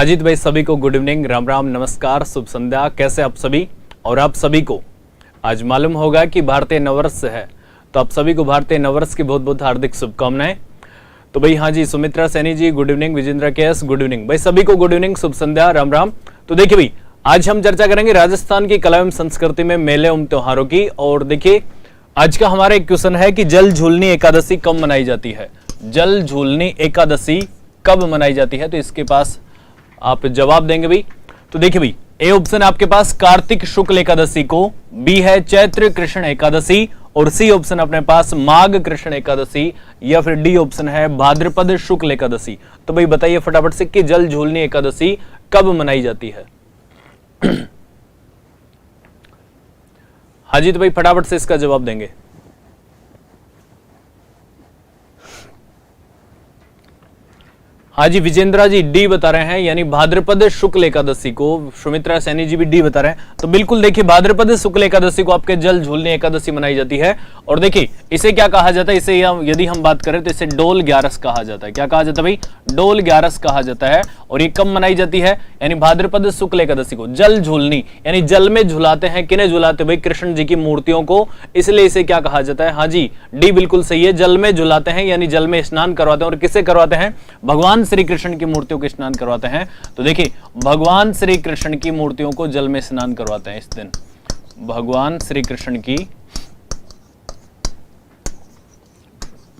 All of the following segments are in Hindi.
हाजिद भाई सभी को गुड इवनिंग, राम राम, नमस्कार, शुभ संध्या। कैसे आप सभी? और आप सभी को आज मालूम होगा कि भारतीय नववर्ष है, तो आप सभी को भारतीय नववर्ष की बहुत बहुत हार्दिक शुभकामनाएं। तो भाई हाँ जी, Sumitra Saini ji good evening, Vijendra KS good evening, भाई सभी को गुड इवनिंग, शुभ संध्या, राम राम। तो देखिए भाई, आज हम चर्चा करेंगे राजस्थान की कला एवं संस्कृति में मेले एवं त्योहारों की। और देखिए आज का हमारा एक क्वेश्चन है कि जल झूलनी एकादशी कब मनाई जाती है? जल झूलनी एकादशी कब मनाई जाती है? तो इसके पास आप जवाब देंगे भाई। तो देखिए भाई, ए ऑप्शन आपके पास कार्तिक शुक्ल एकादशी को, बी है चैत्र कृष्ण एकादशी, और सी ऑप्शन अपने पास माघ कृष्ण एकादशी, या फिर डी ऑप्शन है भाद्रपद शुक्ल एकादशी। तो भाई बताइए फटाफट से कि जल झूलनी एकादशी कब मनाई जाती है? हाँ जी, तो भाई फटाफट से इसका जवाब देंगे। हाँ जी, विजेंद्रा जी डी बता रहे हैं, यानी भाद्रपद शुक्ल एकादशी को। सुमित्रा सैनी जी भी डी बता रहे हैं। तो बिल्कुल देखिए, भाद्रपद शुक्ल एकादशी को आपके जल झूलनी एकादशी मनाई जाती है। और देखिए इसे क्या कहा जाता है, इसे यदि हम बात करें तो इसे डोल ग्यारस कहा जाता है। क्या कहा जाता है भाई? डोल ग्यारस कहा जाता है। और ये कब मनाई जाती है? यानी भाद्रपद शुक्ल एकादशी को। जल झूलनी यानी जल में झुलाते हैं, किन्हें झुलाते भाई? कृष्ण जी की मूर्तियों को, इसलिए इसे क्या कहा जाता है? हाँ जी, डी बिल्कुल सही है, जल में झुलाते हैं, यानी जल में स्नान करवाते हैं। और किसे करवाते हैं? भगवान श्री कृष्ण की मूर्तियों को स्नान करवाते हैं। तो देखिए, भगवान श्री कृष्ण की मूर्तियों को जल में स्नान करवाते हैं इस दिन। भगवान श्री कृष्ण की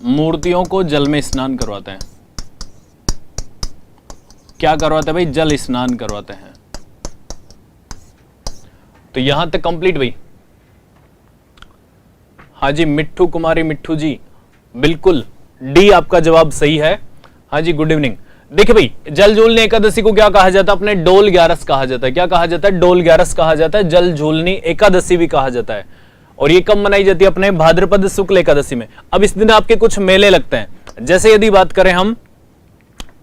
मूर्तियों को जल में स्नान करवाते हैं। क्या करवाते हैं भाई? जल स्नान करवाते हैं। तो यहां तक कंप्लीट भाई। हाँ जी, मिट्ठू कुमारी मिट्ठू जी, बिल्कुल डी आपका जवाब सही है। हाँ जी, गुड इवनिंग। देखिए भाई, जल झूलनी एकादशी को क्या कहा जाता है? अपने डोल ग्यारस कहा जाता है। क्या कहा जाता है? डोल ग्यारस कहा जाता है। जल झूलनी एकादशी भी कहा जाता है। और ये कब मनाई जाती है? अपने भाद्रपद शुक्ल एकादशी में। अब इस दिन आपके कुछ मेले लगते हैं। जैसे यदि बात करें हम,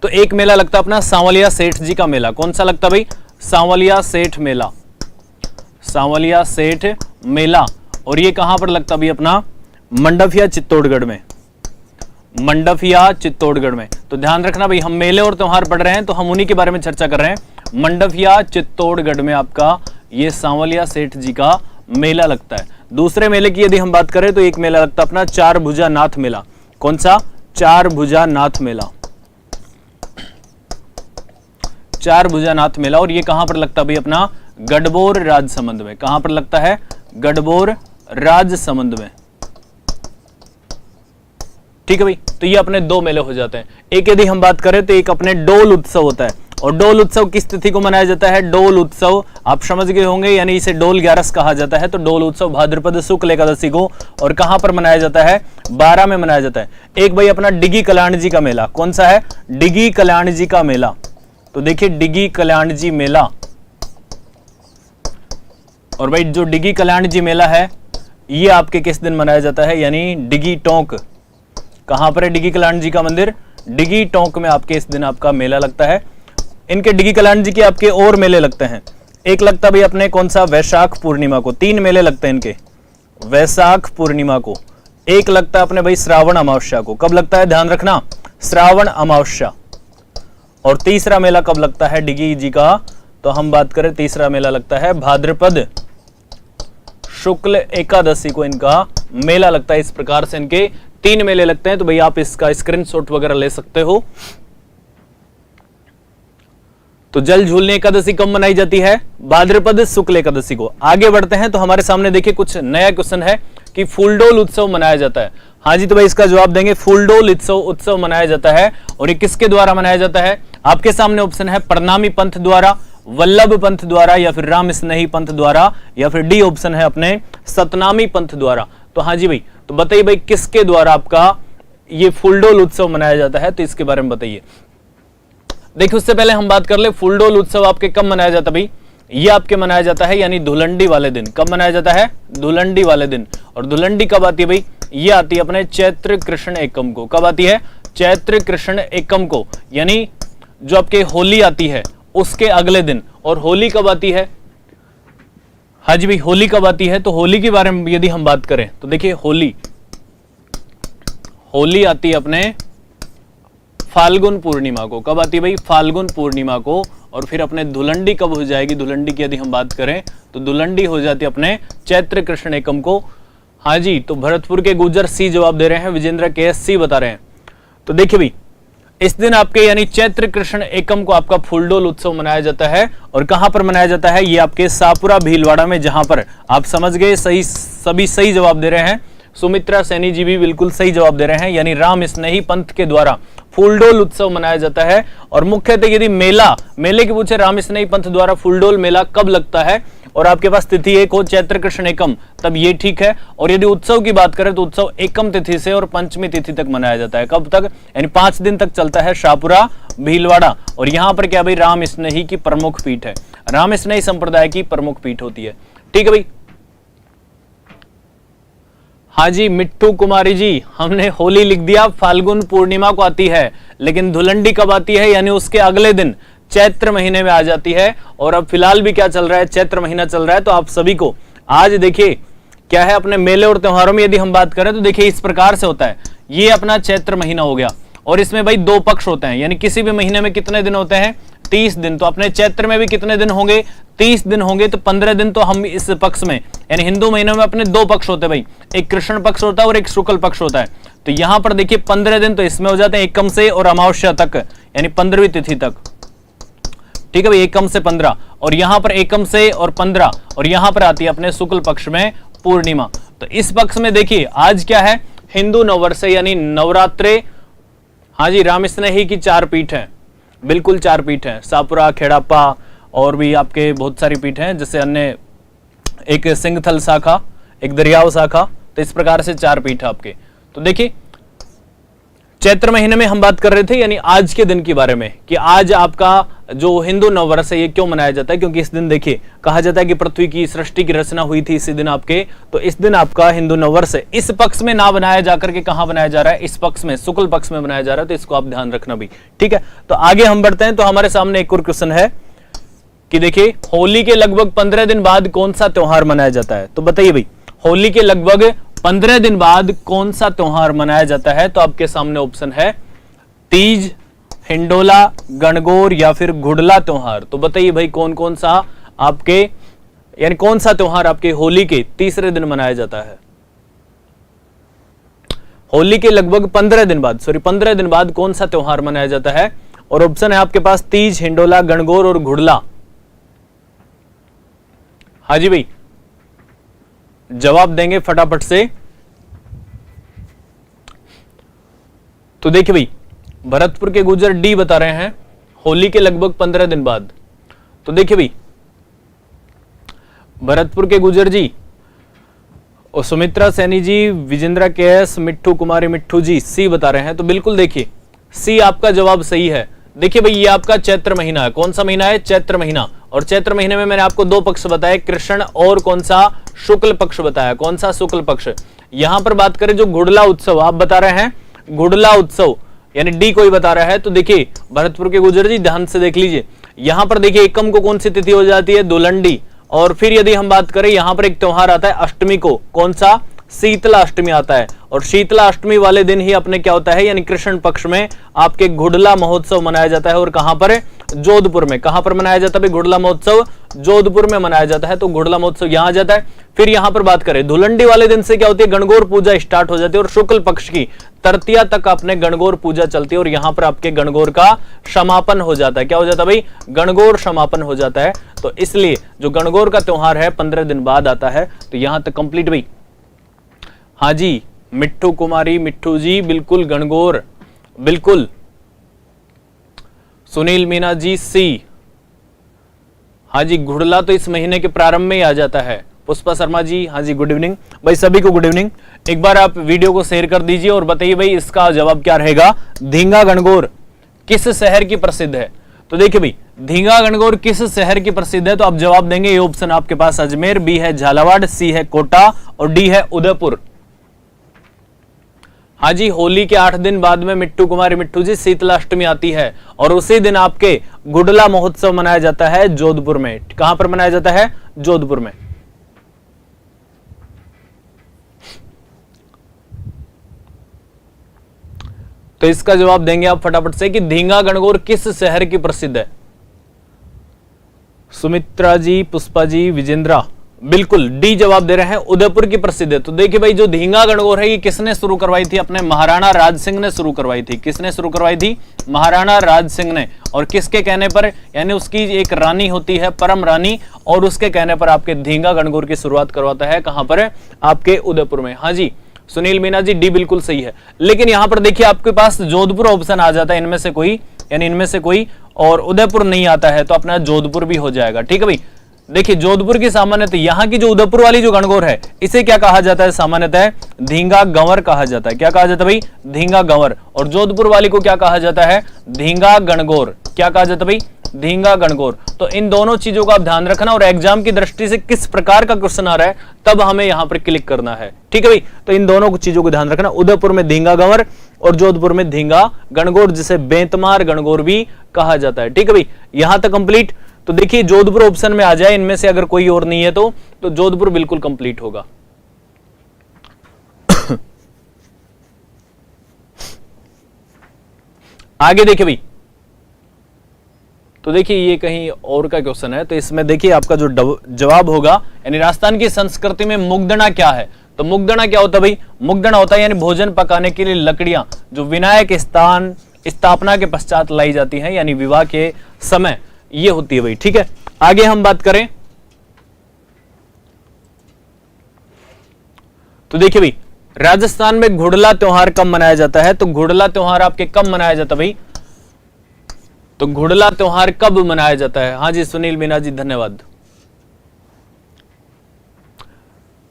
तो एक मेला लगता है अपना सांवलिया सेठ जी का मेला। कौन सा लगता है भाई? सांवलिया सेठ मेला। सांवलिया सेठ मेला। और ये कहां पर लगता भाई? अपना मंडफिया चित्तौड़गढ़ में। मंडफिया चित्तौड़गढ़ में। तो ध्यान रखना भाई, हम मेले और त्योहार पढ़ रहे हैं तो हम उन्हीं के बारे में चर्चा कर रहे हैं। मंडफिया चित्तौड़गढ़ में आपका ये सांवलिया सेठ जी का मेला लगता है। दूसरे मेले की यदि हम बात करें तो एक मेला लगता है अपना चार भुजा नाथ मेला। कौन सा? चार भुजा नाथ मेला। चार भुजा नाथ मेला। और ये कहां पर लगता है भाई? अपना गढ़बोर राजसमंद में। कहां पर लगता है? गढ़बोर राजसमंद में। ठीक है भाई, तो ये अपने दो मेले हो जाते हैं। एक यदि हम बात करें तो एक अपने डोल उत्सव होता है। और डोल उत्सव किस तिथि को मनाया जाता है? डोल उत्सव आप समझ गए होंगे, यानी इसे डोल ग्यारस कहा जाता है। तो डोल उत्सव भाद्रपद शुक्ल एकादशी को। और कहां पर मनाया जाता है? 12 में मनाया जाता है। एक भाई अपना डिगी कल्याण जी का मेला। कौन सा है? डिगी कल्याण जी का मेला। तो देखिए, डिगी कल्याण जी मेला। और भाई जो डिगी कल्याण जी मेला है, ये आपके किस दिन मनाया जाता है? यानी डिगी टोंक। कहां पर है डिगी कल्याण जी का मंदिर? डिगी टोंक में आपके इस दिन आपका मेला लगता है। इनके डिगी कल्याण जी के आपके और मेले लगते हैं। एक लगता भाई अपने कौन सा? वैशाख पूर्णिमा को। 3 मेले लगते हैं इनके वैशाख पूर्णिमा को। एक लगता है अपने भाई श्रावण अमावस्या को। कब लगता है? ध्यान रखना, श्रावण अमावस्या। और तीसरा मेला कब लगता है डिगी जी का? तो हम बात करें, तीसरा मेला लगता है भाद्रपद शुक्ल एकादशी को इनका मेला लगता है। इस प्रकार से इनके 3 मेले लगते हैं। तो भाई आप इसका स्क्रीनशॉट वगैरह ले सकते हो। तो जल झूलनी एकादशी कब मनाई जाती है? भाद्रपद शुक्ल एकादशी को। आगे बढ़ते हैं तो हमारे सामने देखिए कुछ नया क्वेश्चन है कि फूलडोल उत्सव मनाया जाता है। हाँ जी, तो भाई इसका जवाब देंगे। फूलडोल उत्सव मनाया जाता है। और ये किसके द्वारा मनाया जाता है? आपके सामने ऑप्शन है प्रणामी पंथ द्वारा, वल्लभ पंथ द्वारा, या फिर राम स्नेही पंथ द्वारा, या फिर डी ऑप्शन है अपने सतनामी पंथ द्वारा। तो हाँ जी भाई, तो बताइए भाई किसके द्वारा आपका ये फूलडोल उत्सव मनाया जाता है? तो इसके बारे में बताइए। देखिए, उससे पहले हम बात कर ले, फूलडोल उत्सव आपके कब मनाया जाता है भाई? ये आपके मनाया जाता है यानी धुलंडी वाले दिन। कब मनाया जाता है? धुलंडी वाले दिन। और धुलंडी कब आती है भाई? ये आती है अपने चैत्र कृष्ण एकम को। कब आती है? चैत्र कृष्ण एकम को, यानी जो आपके होली आती है उसके अगले दिन। और होली कब आती है? हाँ जी भाई, होली कब आती है? तो होली के बारे में यदि हम बात करें तो देखिए, होली आती है अपने फाल्गुन पूर्णिमा को। कब आती है भाई? फाल्गुन पूर्णिमा को। और फिर अपने धुलंडी कब हो जाएगी, धुलंडी की यदि हम बात करें तो धुलंडी हो जाती है अपने चैत्र कृष्ण एकम को। हाँ जी, तो भरतपुर के गुर्जर सी जवाब दे रहे हैं, विजेंद्र के सी बता रहे हैं। तो देखिए भाई, इस दिन आपके यानी चैत्र कृष्ण एकम को आपका फूलडोल उत्सव मनाया जाता है। और कहां पर मनाया जाता है, ये आपके सापुरा भीलवाड़ा में, जहां पर आप समझ गए, सही सभी सही जवाब दे रहे हैं। सुमित्रा सैनी जी भी बिल्कुल सही जवाब दे रहे हैं, यानी राम स्नेही पंथ के द्वारा फूलडोल उत्सव मनाया जाता है। और मुख्यतः यदि मेले की पूछे, राम स्नेही पंथ द्वारा फूलडोल मेला कब लगता है और आपके पास तिथि एक हो चैत्र कृष्ण एकम, तब ये ठीक है। और यदि उत्सव की बात करें तो उत्सव एकम तिथि से और पंचमी तिथि तक मनाया जाता है। कब तक, यानी 5 दिन तक चलता है शाहपुरा भीलवाड़ा। और यहां पर क्या भाई, राम स्नेही की प्रमुख पीठ है, राम स्नेही संप्रदाय की प्रमुख पीठ होती है। ठीक है भाई। हाँ जी मिट्टू कुमारी जी, हमने होली लिख दिया, फाल्गुन पूर्णिमा को आती है, लेकिन धुलंडी कब आती है, यानी उसके अगले दिन चैत्र महीने में आ जाती है। और अब फिलहाल भी क्या चल रहा है, चैत्र महीना चल रहा है। तो आप सभी को आज देखिए क्या है, अपने मेले और त्योहारों में यदि हम बात करें तो देखिए इस प्रकार से होता है। ये अपना चैत्र महीना हो गया और इसमें भाई 2 पक्ष होते हैं, यानी किसी भी महीने में कितने दिन होते हैं, 30 दिन। तो अपने चैत्र में भी कितने दिन होंगे, 30 दिन होंगे। तो 15 दिन तो हम इस पक्ष में, यानी हिंदू महीनों में अपने 2 पक्ष होते हैं भाई, एक कृष्ण पक्ष होता है और एक शुक्ल पक्ष होता है। तो यहां पर देखिए 15 दिन तो इसमें हो जाते हैं, एकम से और अमावस्या तक, यानी 15वीं तिथि तक। ठीक है भाई, एकम से 15, और यहां पर एकम से और 15, और यहां पर आती है अपने शुक्ल पक्ष में पूर्णिमा। तो इस पक्ष में देखिए आज क्या है, हिंदू नववर्ष यानी नवरात्रे। हाँ जी, राम स्नेही की 4 पीठ है, बिल्कुल 4 पीठ है, सापुरा, खेड़ापा और भी आपके बहुत सारी पीठ हैं, जैसे अन्य एक सिंगथल शाखा, एक दरियाव शाखा। तो इस प्रकार से 4 पीठ है आपके। तो देखिए चैत्र महीने में हम बात कर रहे थे, यानी आज के दिन के बारे में, कि आज आपका जो हिंदू नववर्ष है ये क्यों मनाया जाता है, क्योंकि इस दिन देखिए कहा जाता है कि पृथ्वी की सृष्टि की रचना हुई थी इसी दिन आपके। तो इस दिन आपका हिंदू नववर्ष है। इस पक्ष में ना बनाया जाकर के कहां बनाया जा रहा है, इस पक्ष में, शुक्ल पक्ष में बनाया जा रहा है। तो इसको आप ध्यान रखना भी। ठीक है, तो आगे हम बढ़ते हैं। तो हमारे सामने एक और क्वेश्चन है कि देखिए होली के लगभग 15 दिन बाद कौन सा त्योहार मनाया जाता है। तो बताइए भाई, होली के लगभग 15 दिन बाद कौन सा त्योहार मनाया जाता है। तो आपके सामने ऑप्शन है तीज, हिंडोला, गणगौर या फिर घुड़ला त्योहार। तो बताइए भाई कौन कौन सा आपके, यानी कौन सा त्योहार आपके होली के तीसरे दिन मनाया जाता है। होली के लगभग 15 दिन बाद, 15 दिन बाद कौन सा त्योहार मनाया जाता है। और ऑप्शन है आपके पास तीज, हिंडोला, गणगौर और घुड़ला। हाँ जी भाई, जवाब देंगे फटाफट से। तो देखिए भाई, भरतपुर के गुजर डी बता रहे हैं होली के लगभग 15 दिन बाद। तो देखिए भाई, भरतपुर के गुजर जी और सुमित्रा सैनी जी, विजेंद्र केएस, मिट्टू कुमारी मिट्टू जी सी बता रहे हैं। तो बिल्कुल देखिए सी आपका जवाब सही है। देखिए भाई, ये आपका चैत्र महीना है। कौन सा महीना है, चैत्र महीना। और चैत्र महीने में मैंने आपको 2 पक्ष बताए, कृष्ण और कौन सा, शुक्ल पक्ष बताया। कौन सा, शुक्ल पक्ष। यहां पर बात करें जो घुड़ला उत्सव आप बता रहे हैं, घुड़ला उत्सव, यानी डी कोई बता रहा है। तो देखिए भरतपुर के गुजर जी ध्यान से देख लीजिए, यहां पर देखिए एकम को कौन सी तिथि हो जाती है, धुलंडी। और फिर यदि हम बात करें यहां पर एक त्योहार आता है अष्टमी को, कौन सा, शीतला अष्टमी आता है। और शीतला अष्टमी वाले दिन ही अपने क्या होता है, यानी कृष्ण पक्ष में आपके घुड़ला महोत्सव मनाया जाता है। और कहां पर, जोधपुर में। कहां पर मनाया जाता है घुड़ला महोत्सव, जोधपुर में मनाया जाता है। तो घुड़ला महोत्सव यहां आ जाता है। फिर यहां पर बात करें धुलंडी वाले दिन से क्या होती है, गणगौर पूजा स्टार्ट हो जाती है और शुक्ल पक्ष की तृतीया तक अपने गणगौर पूजा चलती है। और यहां पर आपके गणगौर का समापन हो जाता है। क्या हो जाता है भाई, गणगौर समापन हो जाता है। तो इसलिए जो गणगौर का त्योहार है 15 दिन बाद आता है। तो यहां तक कंप्लीट भाई। हाँ जी, मिट्टू कुमारी मिट्टू जी बिल्कुल, गणगौर बिल्कुल। सुनील मीना जी सी। हाँ जी, घुड़ला तो इस महीने के प्रारंभ में ही आ जाता है। पुष्पा शर्मा जी, हाँ जी गुड इवनिंग भाई, सभी को गुड इवनिंग। एक बार आप वीडियो को शेयर कर दीजिए और बताइए भाई इसका जवाब क्या रहेगा। धींगा गणगौर किस शहर की प्रसिद्ध है। तो देखिए भाई, धींगा गणगौर किस शहर की प्रसिद्ध है। तो आप जवाब देंगे, ये ऑप्शन आपके पास अजमेर, बी है झालावाड़, सी है कोटा और डी है उदयपुर। हाँ जी, होली के 8 दिन बाद में मिट्टू कुमारी मिट्टू जी शीतला अष्टमी आती है और उसी दिन आपके घुड़ला महोत्सव मनाया जाता है जोधपुर में। कहां पर मनाया जाता है, जोधपुर में। तो इसका जवाब देंगे आप फटाफट से कि धींगा गणगौर किस शहर की प्रसिद्ध है। सुमित्रा जी, पुष्पा जी, विजेंद्रा, बिल्कुल डी जवाब दे रहे हैं, उदयपुर की प्रसिद्ध है। तो देखिए भाई, जो धींगा गणगौर है ये किसने शुरू करवाई थी? अपने महाराणा राज सिंह ने शुरू करवाई थी। किसने शुरू करवाई थी? महाराणा राज सिंह ने। और किसके कहने पर? यानी उसकी एक रानी होती है, परम रानी, और उसके कहने पर आपके धींगा गणगौर की शुरुआत करवाता है। कहां पर? आपके उदयपुर में। हाँ जी सुनील मीना जी, डी बिल्कुल सही है। लेकिन यहां पर देखिए आपके पास जोधपुर ऑप्शन आ जाता है, इनमें से कोई, यानी इनमें से कोई, और उदयपुर नहीं आता है, तो अपना जोधपुर भी हो जाएगा। ठीक है भाई, देखिए जोधपुर की सामान्यतः, यहाँ की जो उदयपुर वाली जो गणगौर है इसे क्या कहा जाता है? सामान्यतः धींगा गंवर कहा जाता है। क्या कहा जाता है भाई? धींगा गंवर। और जोधपुर वाली को क्या कहा जाता है? धींगा गणगौर। क्या कहा जाता है भाई? धींगा गणगौर। तो इन दोनों चीजों का आप ध्यान रखना, और एग्जाम की दृष्टि से किस प्रकार का क्वेश्चन आ रहा है तब हमें यहां पर क्लिक करना है। ठीक है भाई, तो इन दोनों चीजों को ध्यान रखना, उदयपुर में धींगा गंवर और जोधपुर में धींगा गणगौर, जिसे बेंतमार गणगौर भी कहा जाता है। ठीक है भाई, यहां तक कंप्लीट। तो देखिए जोधपुर ऑप्शन में आ जाए, इनमें से अगर कोई और नहीं है तो जोधपुर बिल्कुल कंप्लीट होगा। आगे देखिए भाई, तो देखिए ये कहीं और का क्वेश्चन है, तो इसमें देखिए आपका जो जवाब होगा, यानी राजस्थान की संस्कृति में मुग्धना क्या है? तो मुग्धना क्या होता है भाई? मुग्धना होता है यानी भोजन पकाने के लिए लकड़ियां जो विनायक स्थापना के पश्चात लाई जाती हैं, यानी विवाह के समय, ये होती है भाई। ठीक है, आगे हम बात करें तो देखिए भाई, राजस्थान में घुड़ला त्योहार कब मनाया जाता है? तो घुड़ला त्योहार आपके कब मनाया जाता है भाई? तो घुड़ला त्योहार कब मनाया जाता है? हाँ जी सुनील मीना जी, धन्यवाद।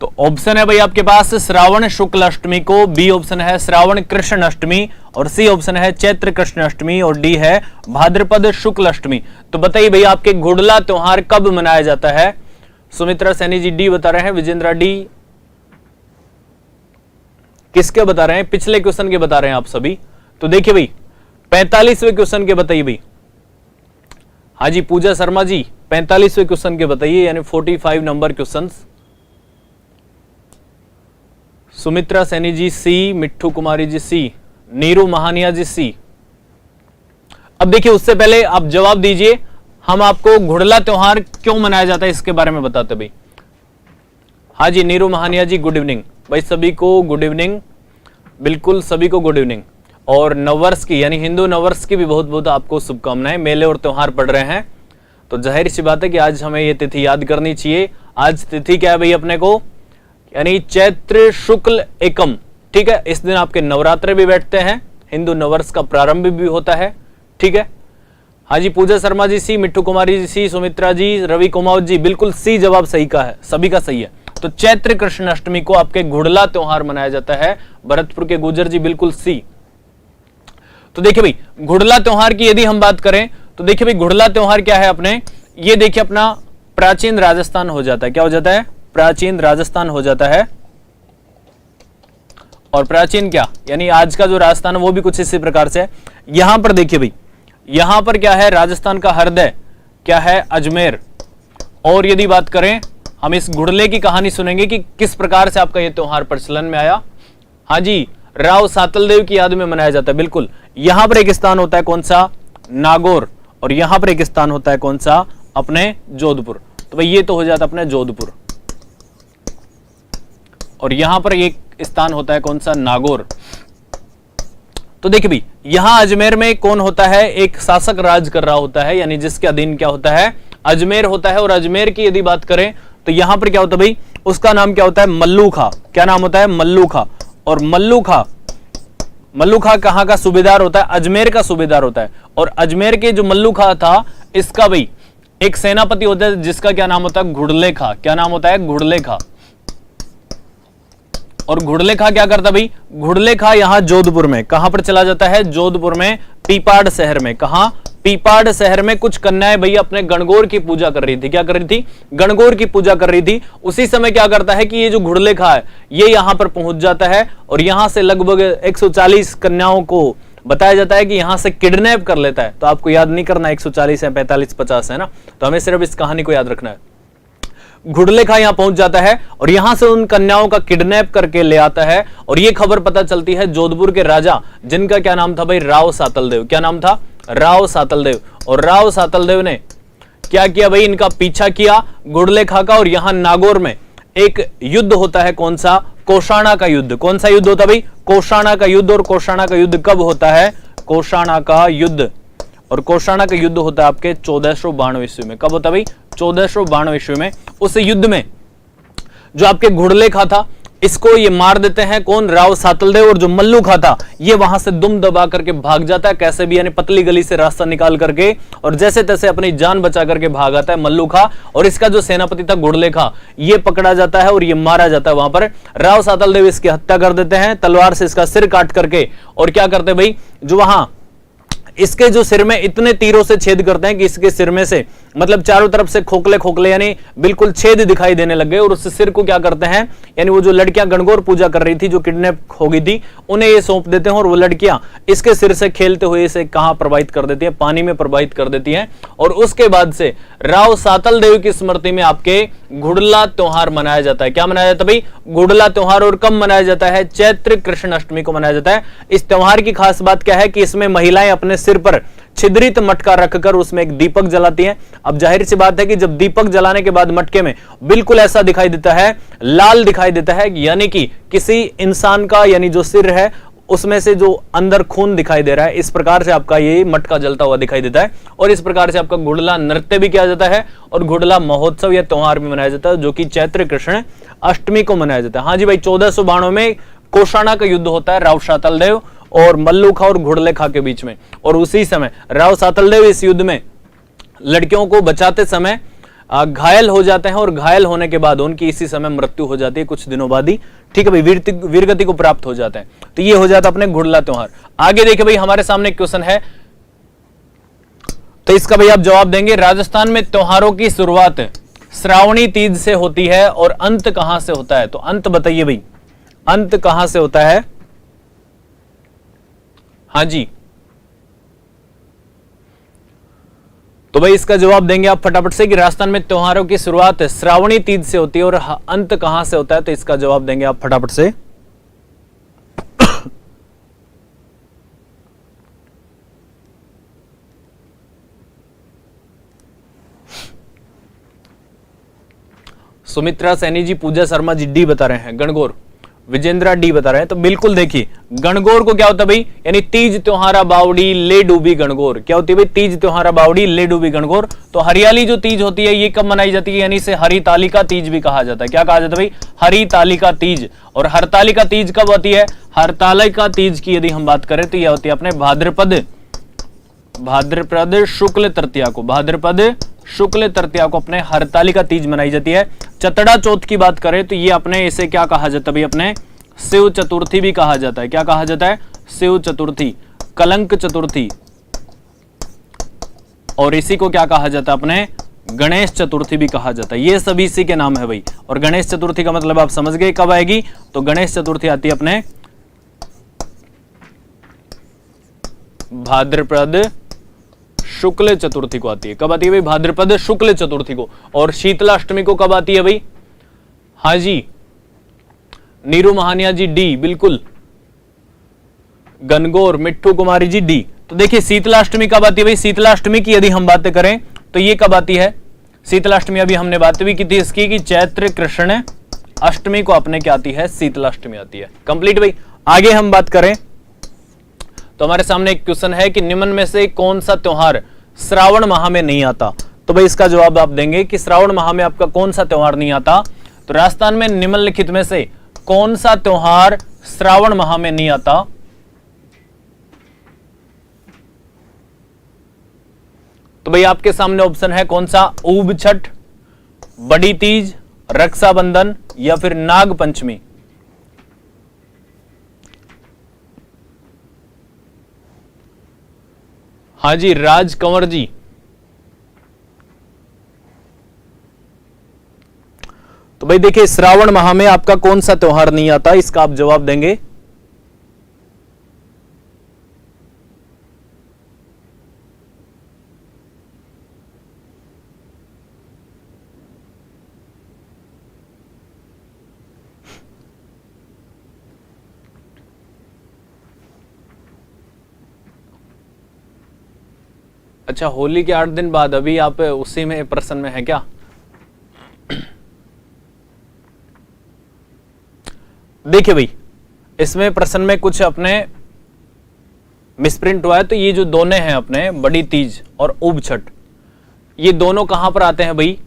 तो ऑप्शन है भाई आपके पास श्रावण शुक्ल अष्टमी को, बी ऑप्शन है श्रावण कृष्ण अष्टमी, और सी ऑप्शन है चैत्र कृष्ण अष्टमी, और डी है भाद्रपद शुक्ल अष्टमी। तो बताइए भाई आपके घुड़ला त्योहार कब मनाया जाता है? सुमित्रा सैनी जी डी बता रहे हैं, विजेंद्रा डी, किसके बता रहे हैं? पिछले क्वेश्चन के बता रहे हैं आप सभी। तो देखिए भाई 45वें क्वेश्चन के बताइए भाई। हाँ जी पूजा शर्मा जी, 45वें क्वेश्चन के बताइए, यानी 45 नंबर क्वेश्चन। सुमित्रा सैनी जी सी, मिट्ठू कुमारी जी सी, नीरू महानिया जी सी। अब देखिए उससे पहले आप जवाब दीजिए, हम आपको घुड़ला त्योहार क्यों मनाया जाता है इसके बारे में बताते भाई। हाँ जी नीरू महानिया जी, गुड इवनिंग भाई, सभी को गुड इवनिंग, बिल्कुल सभी को गुड इवनिंग। और नववर्ष की, यानी हिंदू नववर्ष की भी बहुत बहुत आपको शुभकामनाएं। मेले और त्योहार पड़ रहे हैं, तो जाहिर सी बात है कि आज हमें ये तिथि याद करनी चाहिए। आज तिथि क्या है भाई अपने को? यानी चैत्र शुक्ल एकम। ठीक है, इस दिन आपके नवरात्र भी बैठते हैं, हिंदू नववर्ष का प्रारंभ भी होता है। ठीक है, हाँ जी पूजा शर्मा जी सी, मिट्ठू कुमारी जी सी, सुमित्रा जी, रवि कुमार जी, बिल्कुल सी जवाब सही का है, सभी का सही है। तो चैत्र कृष्ण अष्टमी को आपके घुड़ला त्योहार मनाया जाता है। भरतपुर के गुजर जी बिल्कुल सी। तो देखिए भाई घुड़ला त्योहार की यदि हम बात करें तो देखिए भाई घुड़ला त्योहार क्या है अपने, ये देखिए अपना प्राचीन राजस्थान हो जाता है। क्या हो जाता है? प्राचीन राजस्थान हो जाता है। और प्राचीन क्या, यानी आज का जो राजस्थान है वो भी कुछ इसी प्रकार से है। यहां पर देखिए भाई, यहां पर क्या है? राजस्थान का हृदय क्या है? अजमेर। और यदि बात करें, हम इस घुड़ले की कहानी सुनेंगे कि किस प्रकार से आपका यह त्योहार प्रचलन में आया। हाँ जी, राव सातलदेव की याद में मनाया जाता है। बिल्कुल, यहां पर एक स्थान होता है कौन सा? नागौर। और यहां पर एक स्थान होता है कौन सा? अपने जोधपुर। तो भाई ये तो हो जाता है अपने जोधपुर, और यहां पर एक स्थान होता है कौन सा? नागौर। तो देखिए भाई यहां अजमेर में कौन होता है? एक शासक राज कर रहा होता है, यानी जिसके अधीन क्या होता है? अजमेर होता है। और अजमेर की यदि बात करें तो यहां पर क्या होता है भाई? उसका नाम क्या होता है? मल्लू खां। क्या नाम होता है? मल्लू खां। और मल्लू खां कहां का सूबेदार होता है? अजमेर का सूबेदार होता है। और अजमेर के जो मल्लू खां था, इसका भाई एक सेनापति होता है जिसका क्या नाम होता है? घुड़ले खां। क्या नाम होता है? घुड़ले खां। और घुड़ले खां क्या करता भाई? घुड़ले खां यहां जोधपुर में कहां पर चला जाता है? जोधपुर में पीपाड़ शहर में। कहां? पीपाड़ शहर में कुछ कन्याएं भैया अपने गणगौर की पूजा कर रही थी। क्या कर रही थी? गणगौर की पूजा कर रही थी। उसी समय क्या करता है कि ये जो घुड़ले खां है ये यहां पर पहुंच जाता है, और यहां से लगभग 140 कन्याओं को बताया जाता है कि यहां से किडनैप कर लेता है। तो आपको याद नहीं करना 140 है, 45, 50 है ना, तो हमें सिर्फ इस कहानी को याद रखना है। घुड़ले खां यहां पहुंच जाता है और यहां से उन कन्याओं का किडनैप करके ले आता है, और ये खबर पता चलती है जोधपुर के राजा, जिनका क्या नाम था भाई? राव सातलदेव। क्या नाम था? राव सातलदेव। और राव सातलदेव ने क्या किया भाई, इनका पीछा किया गुड़लेखा का, और यहां नागौर में एक युद्ध होता है, कौन सा, कोषाणा का युद्ध। कौन सा युद्ध होता है भाई, कोषाणा का युद्ध। और कोषाणा का युद्ध कब होता है, कोषाणा का युद्ध, और कोषाणा का युद्ध होता है आपके 1492 ईस्वी में। कब होता है भाई, 1492 ईस्वी में। उस युद्ध में जो आपके घुड़लेखा था, इसको ये मार देते हैं, कौन, राव सातलदेव। और जो मल्लूखा था ये वहां से दुम दबा करके भाग जाता है, कैसे भी, यानी पतली गली से रास्ता निकाल करके, और जैसे तैसे अपनी जान बचा करके भाग आता है मल्लूखा। और इसका जो सेनापति था घुड़लेखा, ये पकड़ा जाता है और ये मारा जाता है वहां पर। राव सातलदेव इसकी हत्या कर देते हैं तलवार से, इसका सिर काट करके। और क्या करते हैं भाई, जो वहां इसके जो सिर में इतने तीरों से छेद करते हैं कि इसके सिर में से मतलब चारों तरफ से खोखले खोखले यानी बिल्कुल छेद दिखाई देने लग गए। और उस सिर को क्या करते हैं, यानी वो जो लड़कियां गणगौर पूजा कर रही थी, जो किडनैप हो गई थी, उन्हें ये सौंप देते हैं। और वो लड़कियां इसके सिर से खेलते हुए इसे कहां प्रवाहित कर देती है, पानी में प्रवाहित कर देती हैं। और उसके बाद से राव सातलदेव की स्मृति में आपके घुड़ला त्योहार मनाया जाता है। क्या मनाया जाता है भाई, घुड़ला त्योहार। और कब मनाया जाता है, चैत्र कृष्ण अष्टमी को मनाया जाता है। इस त्योहार की खास बात क्या है कि इसमें महिलाएं अपने सिर पर छिद्रित मटका रखकर उसमें एक दीपक जलाती हैं। अब जाहिर सी बात है कि जब दीपक जलाने के बाद मटके में बिल्कुल ऐसा दिखाई देता है, लाल दिखाई देता है, यानी कि किसी इंसान का, यानी जो सिर है उसमें से जो अंदर खून दिखाई दे रहा है, इस प्रकार से आपका ये मटका जलता हुआ दिखाई देता है। और इस प्रकार से आपका घुड़ला नृत्य भी किया जाता है और घुड़ला महोत्सव या त्योहार भी मनाया जाता है, जो कि चैत्र कृष्ण अष्टमी को मनाया जाता है। हाँ जी भाई, 1492 में कोषाणा का युद्ध होता है राव सातलदेव और मल्लूखा और घुड़लेखा के बीच में। और उसी समय राव सातलदेव इस युद्ध में लड़कियों को बचाते समय घायल हो जाते हैं, और घायल होने के बाद उनकी इसी समय मृत्यु हो जाती है, कुछ दिनों बाद ही। ठीक है भाई, वीरगति को प्राप्त हो जाते हैं। तो ये हो जाता अपने घुड़ला त्योहार। आगे देखिए भाई, हमारे सामने एक क्वेश्चन है, तो इसका भाई आप जवाब देंगे। राजस्थान में त्योहारों की शुरुआत श्रावणी तीज से होती है और अंत कहां से होता है, तो अंत बताइए भाई, अंत कहां से होता है। हाँ जी, तो भाई इसका जवाब देंगे आप फटाफट से कि राजस्थान में त्योहारों की शुरुआत श्रावणी तीज से होती है और अंत कहां से होता है, तो इसका जवाब देंगे आप फटाफट से। सुमित्रा सैनी जी, पूजा शर्मा जी डी बता रहे हैं, गणगौर। विजेंद्रा डी बता रहे हैं। तो बिल्कुल देखिए, गणगौर को क्या होता है भाई, यानी तीज त्योहारा बावड़ी ले डूबी गणगौर। क्या होती है भाई, तीज त्योहारा बावड़ी ले डूबी गणगौर। तो हरियाली जो तीज होती है ये कब मनाई जाती है, यानी इसे हरितालिका तीज भी कहा जाता है। क्या कहा जाता है भाई, हरितालिका तीज। और हरतालिका तीज कब होती है, हरतालिका तीज की यदि हम बात करें तो यह होती है अपने भाद्रपद शुक्ल तृतीया को, भाद्रपद शुक्ल तृतीया को अपने हरतालिका तीज मनाई जाती है। चतड़ा चौथ की बात करें तो ये अपने इसे क्या कहा जाता है भाई, अपने शिव चतुर्थी भी कहा जाता है। क्या कहा जाता है, शिव चतुर्थी, कलंक चतुर्थी, और इसी को क्या कहा जाता है, अपने गणेश चतुर्थी भी कहा जाता है। ये सभी इसी के नाम है भाई। और गणेश चतुर्थी का मतलब आप समझ गए कब आएगी, तो गणेश चतुर्थी आती है अपने भाद्रपद शुक्ल चतुर्थी को आती है। कब आती है भाई, भाद्रपद शुक्ल चतुर्थी को। और शीतलाष्टमी को कब आती है भाई, हाँ जी, नीरू महानिया जी डी, बिल्कुल। गणगौर मिट्ठू कुमारी जी डी। तो देखिए शीतलाष्टमी कब आती है भाई, शीतलाष्टमी की यदि हम बातें करें तो ये कब आती है, शीतलाष्टमी अभी हमने बात भी की थी इसकी कि चैत्र कृष्ण अष्टमी को अपने क्या आती है, शीतलाष्टमी आती है। कंप्लीट भाई। आगे हम बात करें तो हमारे सामने एक क्वेश्चन है कि निम्न में से कौन सा त्योहार श्रावण माह में नहीं आता। तो भाई इसका जवाब आप देंगे कि श्रावण माह में आपका कौन सा त्योहार नहीं आता। तो राजस्थान में निम्नलिखित में से कौन सा त्योहार श्रावण माह में नहीं आता। तो भाई आपके सामने ऑप्शन है कौन सा, ऊब छठ, बड़ी तीज, रक्षाबंधन या फिर नाग पंचमी। हाँ जी, राज कंवर जी। तो भाई देखिए श्रावण माह में आपका कौन सा त्योहार नहीं आता, इसका आप जवाब देंगे। अच्छा, होली के 8 दिन बाद, अभी आप उसी में प्रश्न में है क्या? देखिए भाई, इसमें प्रश्न में कुछ अपने मिसप्रिंट हुआ है। तो ये जो दोनों हैं अपने, बड़ी तीज और उब छठ, ये दोनों कहां पर आते हैं भाई,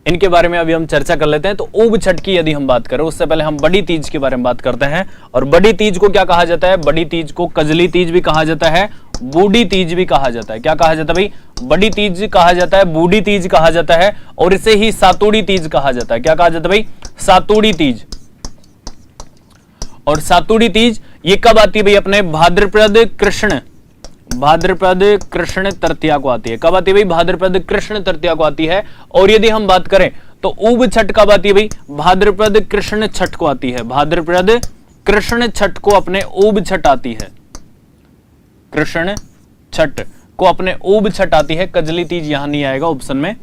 इनके बारे में अभी हम चर्चा कर लेते हैं। तो उब छठ की यदि हम बात करें, उससे पहले हम बड़ी तीज के बारे में बात करते हैं। और बड़ी तीज को क्या कहा जाता है? बड़ी तीज को कजली तीज भी कहा जाता है, बूढ़ी तीज भी कहा जाता है। क्या कहा जाता है भाई? बड़ी तीज कहा जाता है, बूढ़ी तीज कहा जाता है, और इसे ही सातुड़ी तीज कहा जाता है। क्या कहा जाता है भाई? सातुड़ी तीज। और सातुड़ी तीज ये कब आती है भाई? अपने भाद्रपद कृष्ण तृतीया को आती है। कब आती है भाई? भाद्रपद कृष्ण तृतीया को आती है। और यदि हम बात करें तो उब छठ कब आती है भाई? भाद्रपद कृष्ण छठ को आती है। भाद्रपद कृष्ण छठ को अपने उब छठ आती है, कृष्ण छठ को अपने उब छठ आती है। कजली तीज यहां नहीं आएगा ऑप्शन में,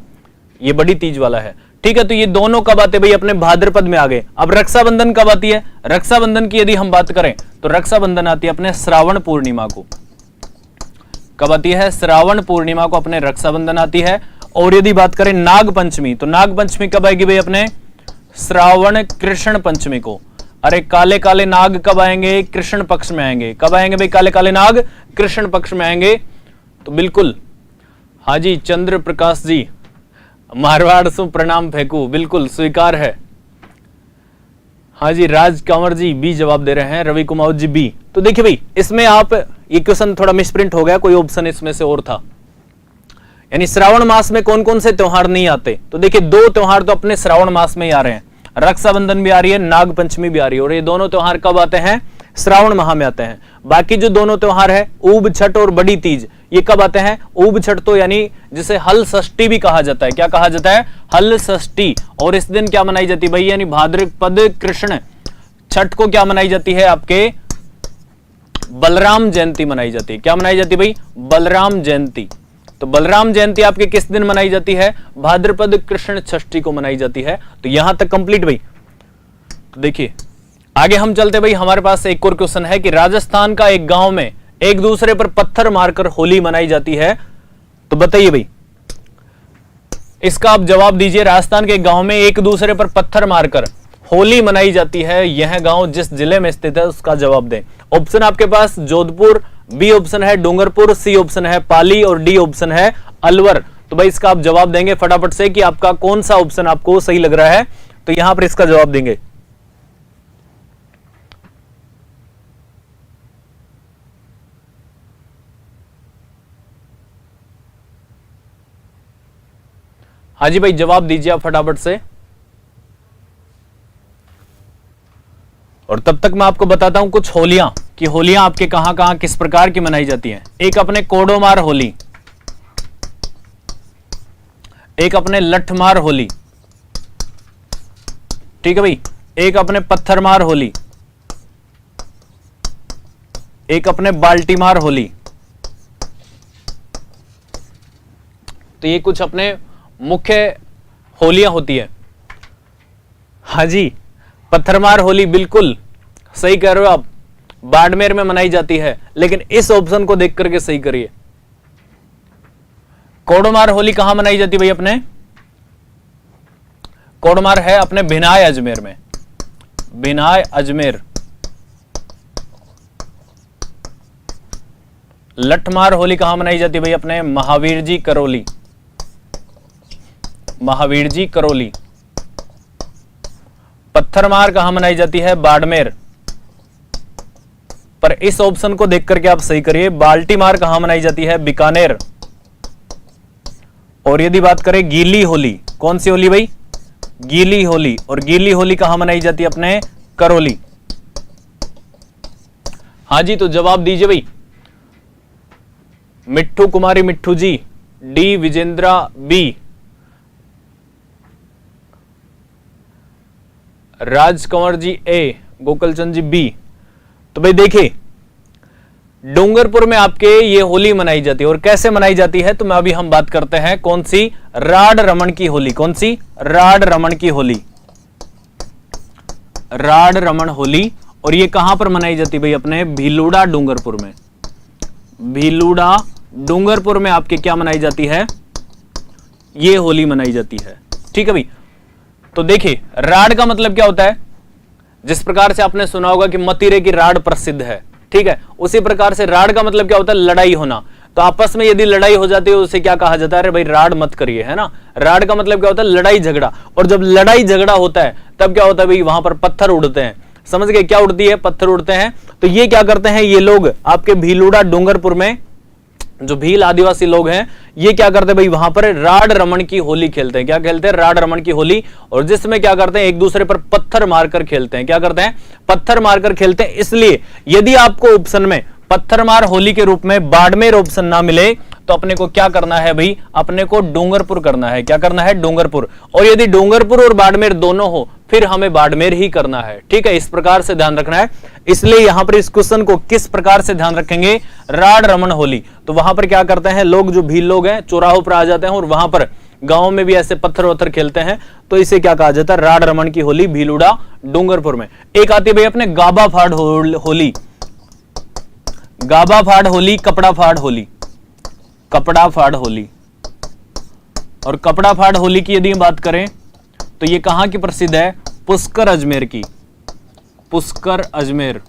ये बड़ी तीज वाला है। ठीक है, तो ये दोनों कब आते भाई? अपने भाद्रपद में आ गए। अब रक्षाबंधन कब आती है? रक्षाबंधन की यदि हम बात करें तो रक्षाबंधन आती है अपने श्रावण पूर्णिमा को। कब आती है? श्रावण पूर्णिमा को अपने रक्षाबंधन आती है। और यदि बात करें नाग पंचमी, तो नाग पंचमी कब आएगी भाई? अपने श्रावण कृष्ण पंचमी को। अरे काले काले नाग कब आएंगे? कृष्ण पक्ष में आएंगे। कब आएंगे भाई काले काले नाग? कृष्ण पक्ष में आएंगे। तो बिल्कुल, हाँ जी, चंद्र प्रकाश जी, मारवाड़ सु प्रणाम फेंकू, बिल्कुल स्वीकार है। हाँ जी, राज कंवर जी बी जवाब दे रहे हैं, रवि कुमार जी बी। तो देखिए भाई, इसमें आप, ये क्वेश्चन थोड़ा मिसप्रिंट हो गया, कोई ऑप्शन इसमें से और था। यानी श्रावण मास में कौन कौन से त्योहार नहीं आते? तो देखिए, 2 त्योहार तो अपने श्रावण मास में ही आ रहे हैं, रक्षाबंधन भी आ रही है, नाग पंचमी भी आ रही है। और ये दोनों त्योहार कब आते हैं? श्रावण माह में आते हैं। बाकी जो दोनों त्योहार है, उब छठ और बड़ी तीज, ये कब आते हैं? उब छठ तो यानी जिसे हल षष्ठी भी कहा जाता है। क्या कहा जाता है? हल षष्ठी। और इस दिन क्या मनाई जाती है भाई? यानी भाद्रपद कृष्ण छठ को क्या मनाई जाती है? आपके बलराम जयंती मनाई जाती है। क्या मनाई जाती है भाई? बलराम जयंती। तो बलराम जयंती आपके किस दिन मनाई जाती है? भाद्रपद कृष्ण षष्ठी को मनाई जाती है। तो यहां तक कंप्लीट भाई। तो देखिए, आगे हम चलते भाई, हमारे पास एक और क्वेश्चन है कि राजस्थान का एक गांव में एक दूसरे पर पत्थर मारकर होली मनाई जाती है। तो बताइए भाई, इसका आप जवाब दीजिए। राजस्थान के गांव में एक दूसरे पर पत्थर मारकर होली मनाई जाती है, यह गांव जिस जिले में स्थित है उसका जवाब दें। ऑप्शन आपके पास जोधपुर, बी ऑप्शन है डूंगरपुर, सी ऑप्शन है पाली और डी ऑप्शन है अलवर। तो भाई इसका आप जवाब देंगे फटाफट से कि आपका कौन सा ऑप्शन आपको सही लग रहा है। तो यहां पर इसका जवाब देंगे। हाँ जी भाई, जवाब दीजिए आप फटाफट से। और तब तक मैं आपको बताता हूं कुछ होलियां, कि होलियां आपके कहां कहां किस प्रकार की मनाई जाती हैं। एक अपने कोडोमार होली, एक अपने लठमार होली, ठीक है भाई, एक अपने पत्थरमार होली, एक अपने बाल्टीमार होली। तो ये कुछ अपने मुख्य होलियां होती है। हाँ जी, पत्थरमार होली बिल्कुल सही कह रहे हो आप, बाड़मेर में मनाई जाती है, लेकिन इस ऑप्शन को देख करके सही करिए। कोडोमार होली कहां मनाई जाती है भाई? अपने कोडोमार है अपने भिनाय अजमेर में, भिनाय अजमेर। लठमार होली कहां मनाई जाती है भाई? अपने महावीर जी करौली, महावीर जी करौली। पत्थरमार कहां मनाई जाती है? बाड़मेर। पर इस ऑप्शन को देख करके आप सही करिए। बाल्टीमार कहां मनाई जाती है? बीकानेर। और यदि बात करें गीली होली, कौन सी होली भाई? गीली होली। और गीली होली कहां मनाई जाती है? अपने करौली। हां जी, तो जवाब दीजिए भाई। मिट्ठू कुमारी मिट्ठू जी, डी विजेंद्रा बी, राज कंवर जी ए, गोकलचंद जी बी। तो भाई देखिए, डूंगरपुर में आपके ये होली मनाई जाती है। और कैसे मनाई जाती है? तो मैं अभी हम बात करते हैं कौन सी? राड रमन की होली। कौन सी? राड रमन की होली, राड रमन होली। और ये कहां पर मनाई जाती है भाई? अपने भीलूड़ा डूंगरपुर में, भीलूड़ा डूंगरपुर में आपके क्या मनाई जाती है, ये होली मनाई जाती है। ठीक है भाई। तो देखिए राड का मतलब क्या होता है, जिस प्रकार से आपने सुना होगा कि मतीरे की राड प्रसिद्ध है, ठीक है, उसी प्रकार से राड का मतलब क्या होता है, लड़ाई होना। तो आपस में यदि लड़ाई हो जाती है उसे क्या कहा जाता है, अरे भाई राड मत करिए, है ना। राड का मतलब क्या होता है, लड़ाई झगड़ा। और जब लड़ाई झगड़ा होता है तब क्या होता है भाई, वहां पर पत्थर उड़ते हैं। समझ गए, क्या उड़ती है, पत्थर उड़ते हैं। तो ये क्या करते हैं, ये लोग आपके भीलुड़ा डूंगरपुर में जो भील आदिवासी लोग हैं, ये क्या करते हैं भाई, वहां पर राड रमन की होली खेलते हैं। क्या खेलते हैं, राड रमन की होली। और जिसमें क्या करते हैं, एक दूसरे पर पत्थर मारकर खेलते हैं। क्या करते हैं, पत्थर मारकर खेलते हैं। इसलिए यदि आपको ऑप्शन में पत्थर मार होली के रूप में बाड़मेर ऑप्शन ना मिले तो अपने को क्या करना है भाई, अपने को डूंगरपुर करना है। क्या करना है, डूंगरपुर। और यदि डूंगरपुर और बाड़मेर दोनों हो फिर हमें बाड़मेर ही करना है। ठीक है, इस प्रकार से ध्यान रखना है। इसलिए यहां पर इस क्वेश्चन को किस प्रकार से ध्यान रखेंगे, राड रमन होली। तो वहां पर क्या करते हैं लोग, जो भील लोग हैं, चौराहों पर आ जाते हैं और वहां पर गांव में भी ऐसे पत्थर वत्थर खेलते हैं। तो इसे क्या कहा जाता है, राड रमन की होली, भीलुड़ा डूंगरपुर में। एक आती है भाई अपने गाबा फाड़ होली, गाबा फाड़ होली, कपड़ा फाड़ होली, कपड़ा फाड़ होली। और कपड़ा फाड़ होली की यदि हम बात करें तो ये कहां की प्रसिद्ध है, पुष्कर अजमेर की, पुष्कर अजमेर।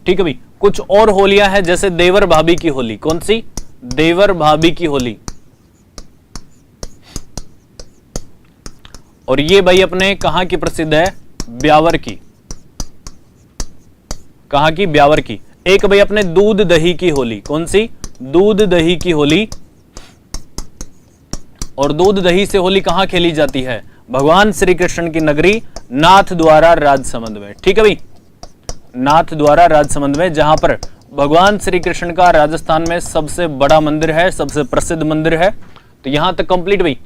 ठीक है भाई। कुछ और होलियां हैं जैसे देवर भाभी की होली। कौन सी, देवर भाभी की होली। और ये भाई अपने कहां की प्रसिद्ध है, ब्यावर की, कहां की, ब्यावर की। एक भाई अपने दूध दही की होली। कौन सी, दूध दही की होली। और दूध दही से होली कहां खेली जाती है, भगवान श्री कृष्ण की नगरी नाथ द्वारा राजसमंद में। ठीक है भाई, नाथ द्वारा राजसमंद में, जहां पर भगवान श्री कृष्ण का राजस्थान में सबसे बड़ा मंदिर है, सबसे प्रसिद्ध मंदिर है। तो यहां तक कंप्लीट भाई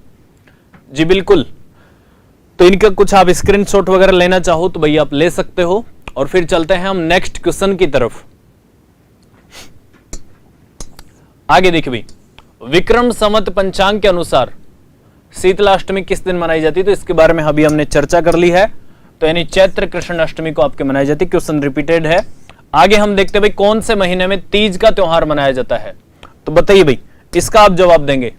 जी, बिल्कुल। तो इनका कुछ आप स्क्रीनशॉट वगैरह लेना चाहो तो भाई आप ले सकते हो। और फिर चलते हैं हम नेक्स्ट क्वेश्चन की तरफ। आगे देखिए भाई, विक्रम संवत पंचांग के अनुसार शीतलाष्टमी किस दिन मनाई जाती है, तो इसके बारे में अभी हमने चर्चा कर ली है। तो यानी चैत्र कृष्ण अष्टमी को आपके मनाई जाती है। क्वेश्चन रिपीटेड है। आगे हम देखते हैं भाई कौन से महीने में तीज का त्योहार मनाया जाता है। तो बताइए भाई, इसका आप जवाब देंगे,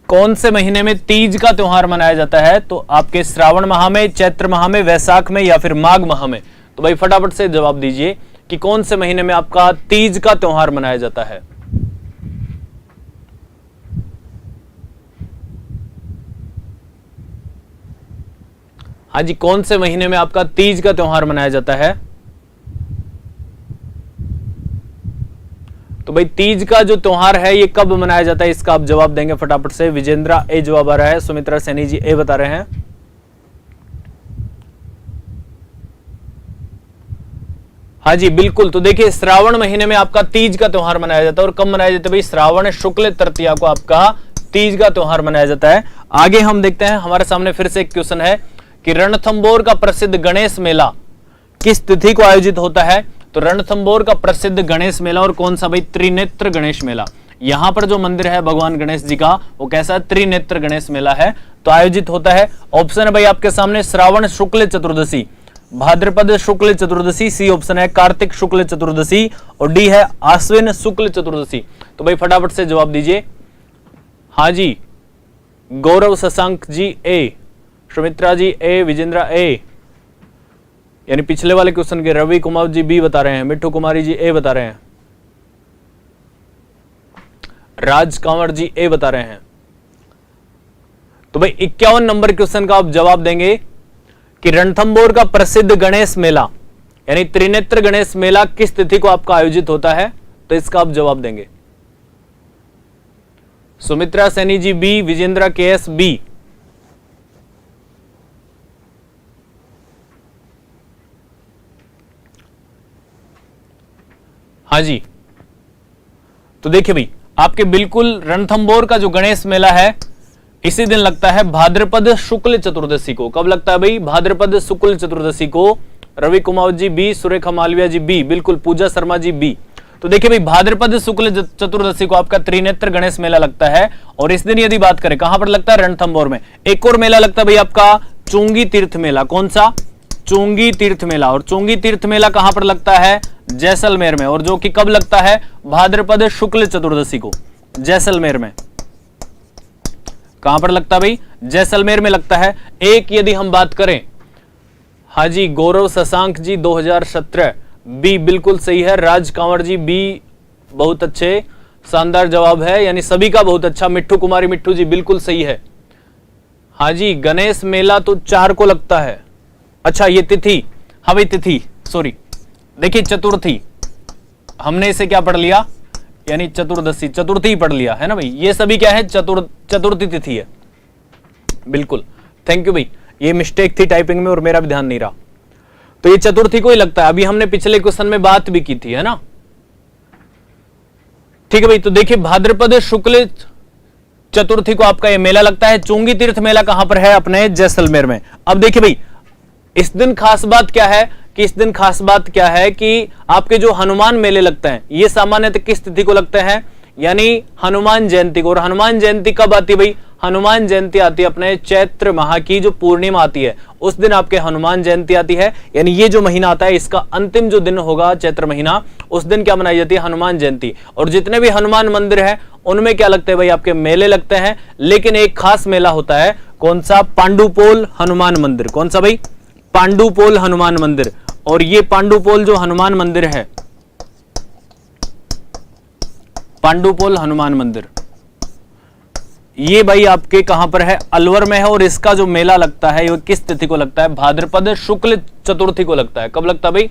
कौन से महीने में तीज का त्योहार मनाया जाता है। तो आपके श्रावण माह में, चैत्र माह में, वैशाख में या फिर माघ माह में। तो भाई फटाफट से जवाब दीजिए कि कौन से महीने में आपका तीज का त्योहार मनाया जाता है। हाँ जी, कौन से महीने में आपका तीज का त्योहार मनाया जाता है। तो भाई तीज का जो त्योहार है ये कब मनाया जाता है, इसका आप जवाब देंगे फटाफट से। विजेंद्रा ए जवाब आ रहा है, सुमित्रा सैनी जी ए बता रहे हैं। हाँ जी बिल्कुल। तो देखिए श्रावण महीने में आपका तीज का त्योहार मनाया जाता है। और कब मनाया जाता है भाई, श्रावण शुक्ल तृतीया को आपका तीज का त्योहार मनाया जाता है। आगे हम देखते हैं, हमारे सामने फिर से एक क्वेश्चन है कि रणथंबोर का प्रसिद्ध गणेश मेला किस तिथि को आयोजित होता है। तो रणथंबोर का प्रसिद्ध गणेश मेला, और कौन सा भाई, त्रिनेत्र गणेश मेला। यहां पर जो मंदिर है भगवान गणेश जी का, वो कैसा है, त्रिनेत्र गणेश मेला है। तो आयोजित होता है, ऑप्शन है भाई आपके सामने श्रावण शुक्ल चतुर्दशी, भाद्रपद शुक्ल चतुर्दशी, सी ऑप्शन है कार्तिक शुक्ल चतुर्दशी, और डी है आश्विन शुक्ल चतुर्दशी। तो भाई फटाफट से जवाब दीजिए। हाँ जी, गौरव शशांक जी ए, सुमित्रा जी ए, विजेंद्रा ए, यानी पिछले वाले क्वेश्चन के रवि कुमार जी बी बता रहे हैं, मिट्टू कुमारी जी ए बता रहे हैं, राज कंवर जी ए बता रहे हैं। तो भाई 51 नंबर क्वेश्चन का आप जवाब देंगे कि रणथंबोर का प्रसिद्ध गणेश मेला यानी त्रिनेत्र गणेश मेला किस तिथि को आपका आयोजित होता है। तो इसका आप जवाब देंगे। सुमित्रा सैनी जी बी, विजेंद्रा के एस बी, हाँ जी। तो देखिए भाई आपके बिल्कुल रणथंबोर का जो गणेश मेला है इसी दिन लगता है, भाद्रपद शुक्ल चतुर्दशी को। कब लगता है भाई, भाद्रपद शुक्ल चतुर्दशी को। रवि कुमार जी बी, सुरेखा मालविया जी बी, बिल्कुल पूजा शर्मा जी बी। तो देखिए भाई भाद्रपद शुक्ल चतुर्दशी को आपका त्रिनेत्र गणेश मेला लगता है। और इस दिन यदि बात करें कहां पर लगता है, रणथंबोर में। एक और मेला लगता है भाई आपका चुंगी तीर्थ मेला। कौन सा, चोंगी तीर्थ मेला, और चोंगी तीर्थ मेला कहां पर लगता है? जैसलमेर में, और जो कि कब लगता है? भाद्रपद शुक्ल चतुर्दशी को जैसलमेर में। कहां पर लगता है भाई? जैसलमेर में लगता है। एक यदि हम बात करें, हाजी गौरव शशांक जी 2017 बी बिल्कुल सही है। राज कंवर जी बी बहुत अच्छे, शानदार जवाब है, यानी सभी का बहुत अच्छा। मिट्ठू कुमारी मिट्ठू जी बिल्कुल सही है। हाजी गणेश मेला तो 4 को लगता है। अच्छा ये तिथि, हाँ भाई तिथि, सॉरी देखिए चतुर्थी, हमने इसे क्या पढ़ लिया? यानी चतुर्दशी, चतुर्थी पढ़ लिया है ना भाई। ये सभी क्या है? चतुर्थी तिथि है। बिल्कुल, थैंक यू भाई, ये मिस्टेक थी टाइपिंग में और मेरा भी ध्यान नहीं रहा। तो ये चतुर्थी को ही लगता है। अभी हमने पिछले क्वेश्चन में बात भी की थी, है ना? ठीक है भाई, तो देखिए भाद्रपद शुक्ल चतुर्थी को आपका ये मेला लगता है। चुंगी तीर्थ मेला कहां पर है? अपने जैसलमेर में। अब देखिए भाई, इस दिन खास बात क्या है कि इस दिन खास बात क्या है कि आपके जो हनुमान मेले लगते हैं ये सामान्यतः किस तिथि को लगते हैं? यानी हनुमान जयंती को। और हनुमान जयंती कब आती है भाई? हनुमान जयंती आती है अपने चैत्र माह की जो पूर्णिमा आती है उस दिन आपके हनुमान जयंती आती है। यानी ये जो महीना आता है इसका अंतिम जो दिन होगा चैत्र महीना, उस दिन क्या मनाई जाती है? हनुमान जयंती। और जितने भी हनुमान मंदिर है उनमें क्या लगते हैं भाई? आपके मेले लगते हैं। लेकिन एक खास मेला होता है, कौन सा? पांडुपोल हनुमान मंदिर। कौन सा भाई? पांडुपोल हनुमान मंदिर। और ये पांडुपोल जो हनुमान मंदिर है, पांडुपोल हनुमान मंदिर, ये भाई आपके कहां पर है? अलवर में है। और इसका जो मेला लगता है ये किस तिथि को लगता है? भाद्रपद शुक्ल चतुर्थी को लगता है। कब लगता है भाई?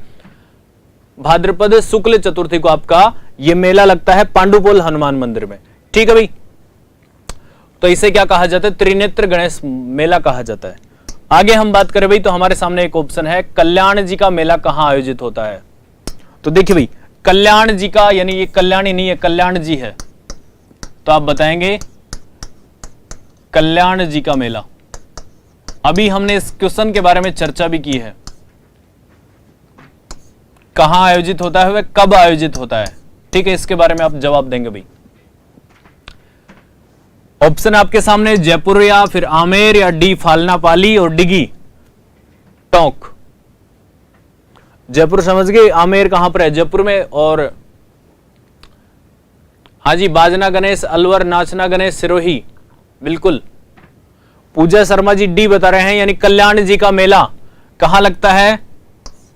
भाद्रपद शुक्ल चतुर्थी को आपका ये मेला लगता है पांडुपोल हनुमान मंदिर में। ठीक है भाई, तो इसे क्या कहा जाता है? त्रिनेत्र गणेश मेला कहा जाता है। आगे हम बात करें भाई तो हमारे सामने एक ऑप्शन है, कल्याण जी का मेला कहां आयोजित होता है? तो देखिए भाई, कल्याण जी का, यानी ये कल्याणी नहीं है, कल्याण जी है, तो आप बताएंगे कल्याण जी का मेला। अभी हमने इस क्वेश्चन के बारे में चर्चा भी की है, कहां आयोजित होता है, वह कब आयोजित होता है। ठीक है, इसके बारे में आप जवाब देंगे भाई। ऑप्शन आपके सामने, जयपुर या फिर आमेर या डी फालना पाली और डिगी टोंक। जयपुर समझ गए, आमेर कहां पर है? जयपुर में। और हाजी बाजना गणेश अलवर, नाचना गणेश सिरोही। बिल्कुल, पूजा शर्मा जी डी बता रहे हैं, यानी कल्याण जी का मेला कहां लगता है?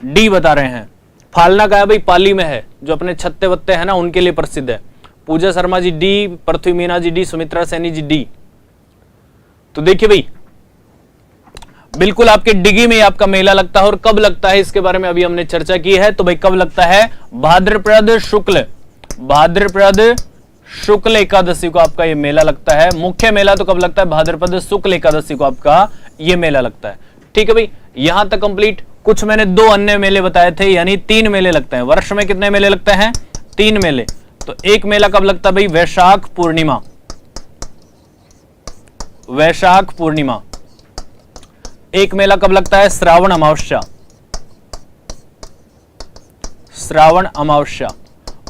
डी बता रहे हैं। फालना का है भाई, पाली में है, जो अपने छत्ते वत्ते हैं ना उनके लिए प्रसिद्ध है। पूजा शर्मा जी डी, पृथ्वी मीना जी डी, सुमित्रा सैनी जी डी। तो देखिए भाई, बिल्कुल आपके डिगी में आपका मेला लगता है। और कब लगता है इसके बारे में अभी हमने चर्चा की है। तो भाई कब लगता है? भाद्रपद शुक्ल, भाद्रपद शुक्ल एकादशी को आपका ये मेला लगता है। मुख्य मेला तो कब लगता है? भाद्रपद शुक्ल एकादशी को आपका ये मेला लगता है। ठीक है भाई, यहां तक कंप्लीट। कुछ मैंने 2 अन्य मेले बताए थे, यानी 3 मेले लगते हैं वर्ष में। कितने मेले लगते हैं? 3 मेले। तो एक मेला कब लगता है भाई? वैशाख पूर्णिमा, वैशाख पूर्णिमा। एक मेला कब लगता है? श्रावण अमावस्या, श्रावण अमावस्या।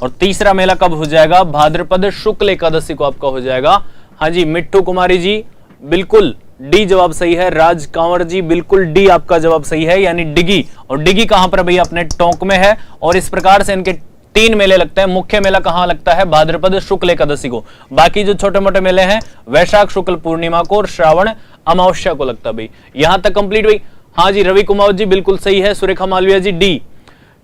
और तीसरा मेला कब हो जाएगा? भाद्रपद शुक्ल एकादशी को आपका हो जाएगा। हाँ जी, मिट्ठू कुमारी जी बिल्कुल डी जवाब सही है। राज कंवर जी बिल्कुल डी आपका जवाब सही है, यानी डिगी। और डिगी कहां पर भैया? अपने टोंक में है। और इस प्रकार से इनके 3 मेले लगते हैं। मुख्य मेला कहां लगता है? भाद्रपद शुक्ल एकादशी को। बाकी जो छोटे मोटे मेले हैं वैशाख शुक्ल पूर्णिमा को और श्रावण अमावस्या को लगता है भाई। यहां तक कंप्लीट भाई। हाँ जी, रवि कुमार जी बिल्कुल सही है। सुरेखा मालविया जी डी,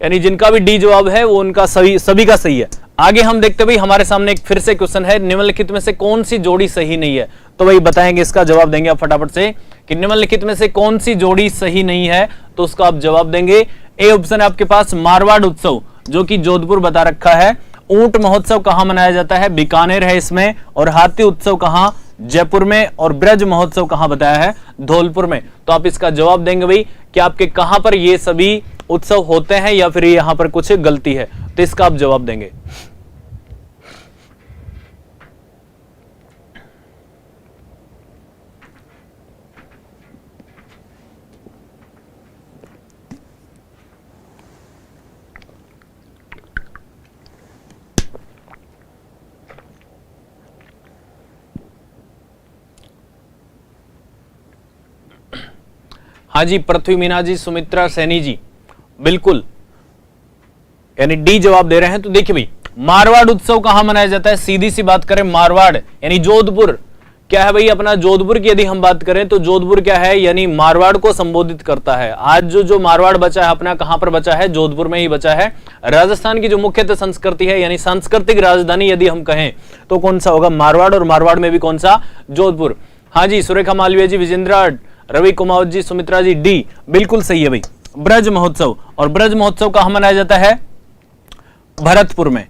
यानी जिनका भी डी जवाब है वो उनका सभी का सही है। आगे हम देखते भाई, हमारे सामने एक फिर से क्वेश्चन है, निम्नलिखित में से कौन सी जोड़ी सही नहीं है? तो भाई बताएंगे, इसका जवाब देंगे आप फटाफट से कि निम्नलिखित में से कौन सी जोड़ी सही नहीं है, तो उसका आप जवाब देंगे। ए ऑप्शन है आपके पास मारवाड़ उत्सव, जो कि जोधपुर बता रखा है। ऊंट महोत्सव कहां मनाया जाता है? बीकानेर है इसमें। और हाथी उत्सव कहां? जयपुर में। और ब्रज महोत्सव कहां बताया है? धौलपुर में। तो आप इसका जवाब देंगे भाई कि आपके कहां पर ये सभी उत्सव होते हैं या फिर यहां पर कुछ गलती है, तो इसका आप जवाब देंगे। हाँ हाँ जी, पृथ्वी मीना जी, सुमित्रा सैनी जी, बिल्कुल, यानी डी जवाब दे रहे हैं। तो देखिए भाई, मारवाड़ उत्सव कहां मनाया जाता है? सीधी सी बात करें, मारवाड़ यानी जोधपुर क्या है भाई अपना? जोधपुर की यदि हम बात करें तो जोधपुर क्या है? यानी मारवाड़ को संबोधित करता है। आज जो मारवाड़ बचा है अपना, कहां पर बचा है? जोधपुर में ही बचा है। राजस्थान की जो मुख्यतः संस्कृति है, यानी सांस्कृतिक राजधानी यदि हम कहें तो कौन सा होगा? मारवाड़, और मारवाड़ में भी कौन सा? जोधपुर। हाँ जी, सुरेखा मालवीय जी, विजेंद्रा, रवि कुमार जी, सुमित्रा जी, डी बिल्कुल सही है भाई। ब्रज महोत्सव, और ब्रज महोत्सव कहां मनाया जाता है? भरतपुर में।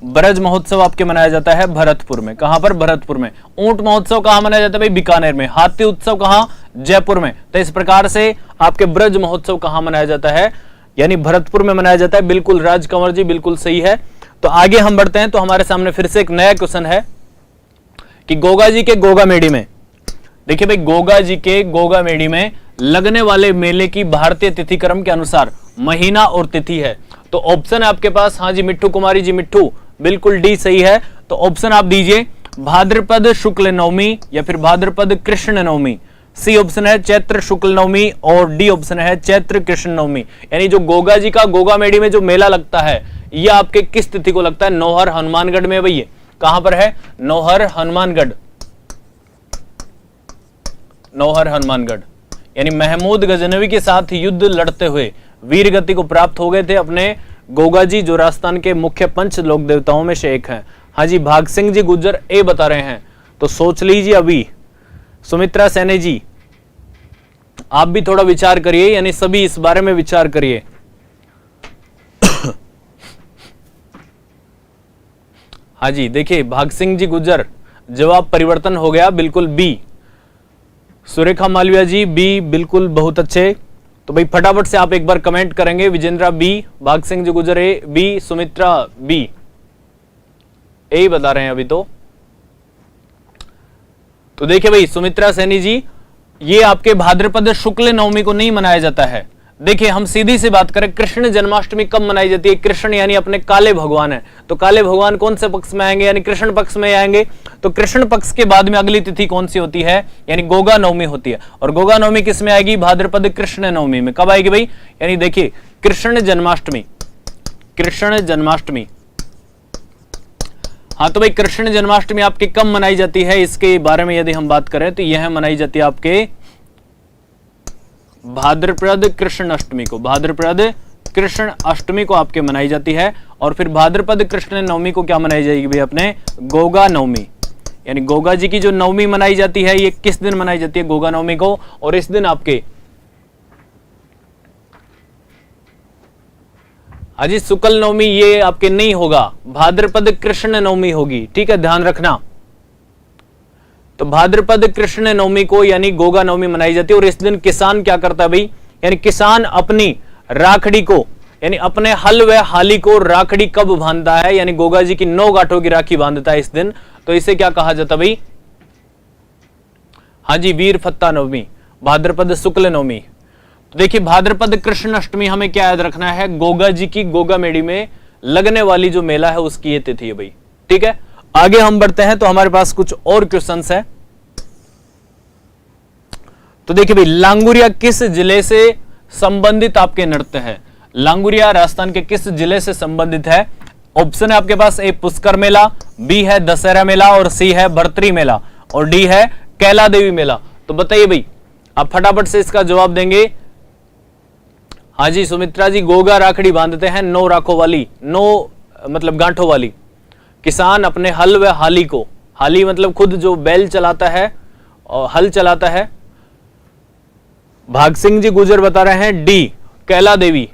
ब्रज महोत्सव आपके मनाया जाता है भरतपुर में। कहां पर? भरतपुर में। ऊंट महोत्सव कहां मनाया जाता है भाई? बीकानेर में। हाथी उत्सव कहां? जयपुर में। तो इस प्रकार से आपके ब्रज महोत्सव कहां मनाया जाता है? यानी भरतपुर में मनाया जाता है। बिल्कुल राज कंवर जी, बिल्कुल सही है। तो आगे हम बढ़ते हैं। तो हमारे सामने फिर से एक नया क्वेश्चन है कि गोगा जी के गोगा मेड़ी में, देखिए भाई, गोगा जी के गोगा मेड़ी में लगने वाले मेले की भारतीय तिथि क्रम के अनुसार महीना और तिथि है। तो ऑप्शन है आपके पास, हाँ जी मिट्ठू कुमारी जी, मिट्ठू बिल्कुल डी सही है। तो ऑप्शन आप दीजिए भाद्रपद शुक्ल नवमी या फिर भाद्रपद कृष्ण नवमी। सी ऑप्शन है चैत्र शुक्ल नवमी और डी ऑप्शन है चैत्र कृष्ण नवमी। यानी जो गोगा जी का गोगा मेड़ी में जो मेला लगता है, यह आपके किस तिथि को लगता है? नौहर हनुमानगढ़ में भैया। कहां पर है? नौहर हनुमानगढ़। नौहर हनुमानगढ़, यानी महमूद गजनवी के साथ युद्ध लड़ते हुए वीर गति को प्राप्त हो गए थे अपने गोगा जी, जो राजस्थान के मुख्य पंच लोक देवताओं में से एक हैं। हाँ जी, भाग सिंह जी गुज्जर ए बता रहे हैं। तो सोच लीजिए अभी। सुमित्रा सैनी जी, आप भी थोड़ा विचार करिए, यानी सभी इस बारे में विचार करिए। हाँ जी, देखिए भाग सिंह जी गुज्जर, जवाब परिवर्तन हो गया, बिल्कुल बी। सुरेखा मालविया जी, बी बिल्कुल, बहुत अच्छे। तो भाई फटाफट से आप एक बार कमेंट करेंगे। विजेंद्रा बी, भाग सिंह जी गुजर ए बी, सुमित्रा बी, ए बता रहे हैं अभी। तो देखिए भाई सुमित्रा सैनी जी, ये आपके भाद्रपद शुक्ल नवमी को नहीं मनाया जाता है। देखिए हम सीधी सी बात करें, कृष्ण जन्माष्टमी कब मनाई जाती है? कृष्ण यानी अपने काले भगवान है, तो काले भगवान कौन से पक्ष में आएंगे? यानी कृष्ण पक्ष में आएंगे। तो कृष्ण पक्ष के बाद में अगली तिथि कौन सी होती है? यानी गोगा नवमी होती है। और गोगा नवमी किस में आएगी? भाद्रपद कृष्ण नवमी में। कब आएगी भाई? यानी देखिए कृष्ण जन्माष्टमी, कृष्ण जन्माष्टमी। हाँ तो भाई कृष्ण जन्माष्टमी आपकी कब मनाई जाती है? इसके बारे में यदि हम बात करें तो यह मनाई जाती है आपके भाद्रपद कृष्ण अष्टमी को। भाद्रपद कृष्ण अष्टमी को आपके मनाई जाती है। और फिर भाद्रपद कृष्ण नवमी को क्या मनाई जाएगी भाई? अपने गोगा नवमी, यानी गोगा जी की जो नवमी मनाई जाती है, ये किस दिन मनाई जाती है? गोगा नवमी को। और इस दिन आपके अजी शुक्ल नवमी ये आपके नहीं होगा, भाद्रपद कृष्ण नवमी होगी, ठीक है, ध्यान रखना। तो भाद्रपद कृष्ण नवमी को यानी गोगा नवमी मनाई जाती है। और इस दिन किसान क्या करता है भाई? यानी किसान अपनी राखड़ी को, यानी अपने हल व हाली को राखड़ी कब बांधता है? यानी गोगा जी की 9 गांठों की राखी बांधता है इस दिन। तो इसे क्या कहा जाता है भाई? हाँ जी, वीर फत्ता नवमी, भाद्रपद शुक्ल नवमी। तो देखिए भाद्रपद कृष्ण अष्टमी हमें क्या याद रखना है? गोगा जी की गोगा मेड़ी में लगने वाली जो मेला है उसकी ये तिथि है भाई, ठीक है। आगे हम बढ़ते हैं तो हमारे पास कुछ और क्वेश्चंस है। तो देखिए भाई लांगुरिया किस जिले से संबंधित आपके नृत्य है? लांगुरिया राजस्थान के किस जिले से संबंधित है? ऑप्शन है आपके पास, ए पुष्कर मेला, बी है दशहरा मेला, और सी है भरतरी मेला, और डी है कैला देवी मेला। तो बताइए भाई, आप फटाफट से इसका जवाब देंगे। हाँ जी सुमित्रा जी, गोगा राखड़ी बांधते हैं 9 राखों वाली, 9 मतलब गांठों वाली। किसान अपने हल व हाली को, हाली मतलब खुद जो बैल चलाता है और हल चलाता है। भाग सिंह जी गुजर बता रहे हैं डी कैला देवी।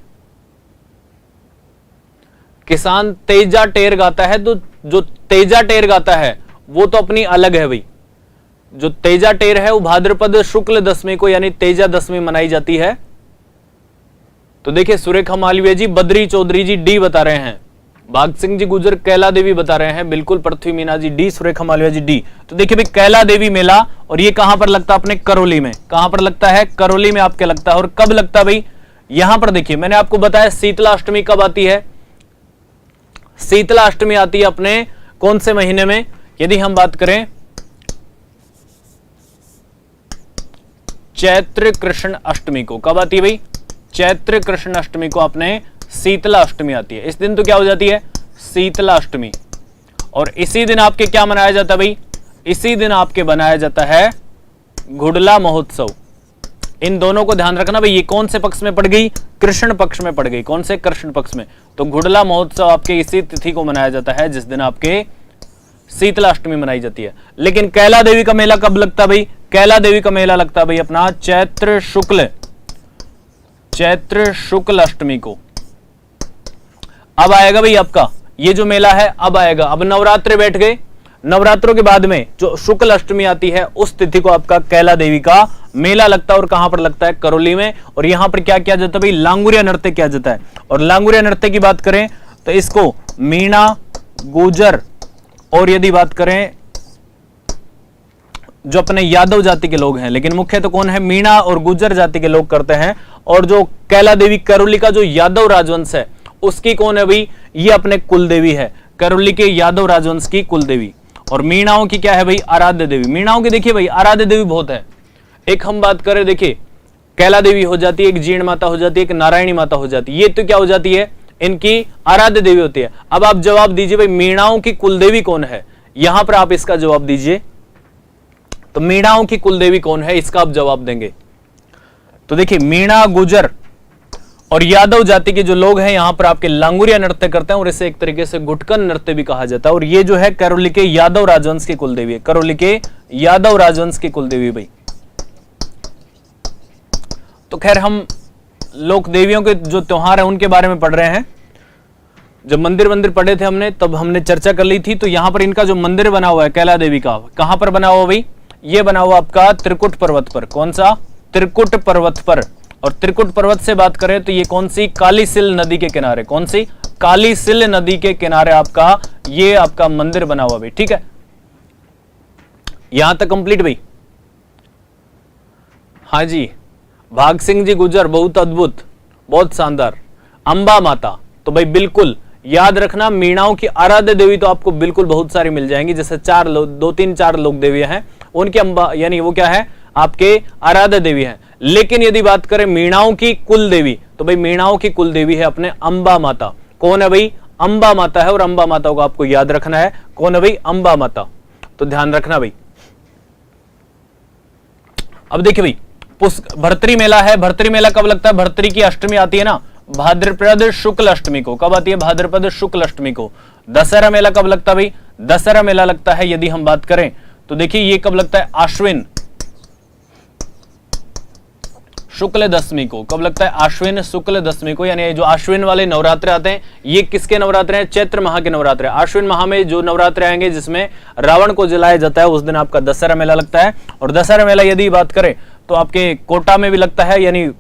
किसान तेजा टेर गाता है, तो जो तेजा टेर गाता है वो तो अपनी अलग है भाई। जो तेजा टेर है वो भाद्रपद शुक्ल दशमी को यानी तेजा दशमी मनाई जाती है। तो देखिए सुरेखा मालवीय जी, बद्री चौधरी जी डी बता रहे हैं, भाग सिंह जी गुजर कैला देवी बता रहे हैं, बिल्कुल पृथ्वी मीना जी डी, सुरेखा मालवीय जी डी। तो देखिए भाई कैला देवी मेला, और ये कहां पर लगता है? अपने करौली में। कहां पर लगता है? करौली में आपके लगता है। और कब लगता है भाई? यहां पर देखिए मैंने आपको बताया शीतला अष्टमी कब आती है? शीतला अष्टमी आती है अपने कौन से महीने में? यदि हम बात करें चैत्र कृष्ण अष्टमी को। कब आती है भाई? चैत्र कृष्ण अष्टमी को अपने शीतला अष्टमी आती है। इस दिन तो क्या हो जाती है? शीतला अष्टमी। और इसी दिन आपके क्या मनाया जाता है भाई? इसी दिन आपके बनाया जाता है घुड़ला महोत्सव। इन दोनों को ध्यान रखना भाई, ये कौन से पक्ष में पड़ गई? कृष्ण पक्ष में पड़ गई। कौन से? कृष्ण पक्ष में। तो घुड़ला महोत्सव आपके इसी तिथि को मनाया जाता है जिस दिन आपके शीतला अष्टमी मनाई जाती है। लेकिन कैला देवी का मेला कब लगता है भाई? कैला देवी का मेला लगता है भाई अपना चैत्र शुक्ल अष्टमी को। अब आएगा भाई आपका ये जो मेला है, अब आएगा। अब नवरात्रे बैठ गए, नवरात्रों के बाद में जो शुक्ल अष्टमी आती है उस तिथि को आपका कैला देवी का मेला लगता है। और कहां पर लगता है? करौली में। और यहां पर क्या किया जाता है भाई? लांगुरिया नृत्य किया जाता है। और लांगुरिया नृत्य की बात करें तो इसको मीणा, गुजर और यदि बात करें जो अपने यादव जाति के लोग हैं, लेकिन मुख्य तो कौन है? मीणा और गुजर जाति के लोग करते हैं। और जो कैला देवी करौली का जो यादव राजवंश है उसकी कौन है भाई? ये अपने कुल देवी है, करौली के यादव राजवंश की कुल देवी। और मीणाओं की क्या है भाई? आराध्य देवी। मीणाओं की देखिए भाई आराध्य देवी बहुत है। एक हम बात करें, देखिए कैला देवी हो जाती है, एक जीण माता हो जाती है, एक नारायणी माता हो जाती है। ये तो क्या हो जाती है? इनकी आराध्य देवी होती है। अब आप जवाब दीजिए भाई मीणाओं की कुल देवी कौन है? यहां पर आप इसका जवाब दीजिए। तो मीणाओं की कुल देवी कौन है, इसका आप जवाब देंगे। तो देखिए मीणा, गुजर और यादव जाति के जो लोग हैं यहां पर आपके लांगुरिया नृत्य करते हैं और इसे एक तरीके से घुटकन नृत्य भी कहा जाता है। और ये जो है करौली के यादव राजवंश की कुल देवी है, करौली के यादव राजवंश की कुल देवी भाई। तो खैर हम लोक देवियों के जो त्योहार है उनके बारे में पढ़ रहे हैं। जब मंदिर पढ़े थे हमने तब हमने चर्चा कर ली थी। तो यहां पर इनका जो मंदिर बना हुआ है कैला देवी का, कहां पर बना हुआ भाई? ये बना हुआ आपका त्रिकुट पर्वत पर। कौन सा? त्रिकुट पर्वत पर। और त्रिकुट पर्वत से बात करें तो ये कौन सी? कालीसिल नदी के किनारे। कौन सी? कालीसिल नदी के किनारे आपका ये आपका मंदिर बना हुआ भाई। ठीक है, यहां तक कंप्लीट भाई। हाँ जी, भाग सिंह जी गुजर, बहुत अद्भुत, बहुत शानदार। अंबा माता, तो भाई बिल्कुल याद रखना मीणाओं की आराध्य देवी तो आपको बिल्कुल बहुत सारी मिल जाएंगी। जैसे 2-3-4 लोक देवियां हैं उनकी अंबा यानी वो क्या है? आपके आराध्य देवी है। लेकिन यदि बात करें मीणाओं की कुल देवी तो भाई मीणाओं की कुल देवी है अपने अंबा माता। कौन है भाई? अंबा माता है। और अंबा माता को आपको याद रखना है। कौन है भाई? अंबा माता। तो ध्यान रखना भाई। अब देखिए भाई भर्तरी मेला है। भर्तरी मेला कब लगता है? भर्तरी की अष्टमी आती है ना भाद्रपद शुक्ल अष्टमी को। कब आती है? भाद्रपद शुक्ल अष्टमी को। दशहरा मेला कब लगता है भाई? दशहरा मेला लगता है यदि हम बात करें तो देखिए ये कब लगता है? आश्विन शुक्ल दशमी को। कब लगता है? आश्विन शुक्ल दशमी को। यानी जो आश्विन वाले नवरात्र आते हैं ये किसके नवरात्र हैं? चैत्र माह के नवरात्र। आश्विन माह में जो नवरात्र आएंगे जिसमें रावण को जलाया जाता है उस दिन आपका दशहरा मेला लगता है। और दशहरा मेला यदि बात करें तो आपके कोटा में भी लगता है, यानी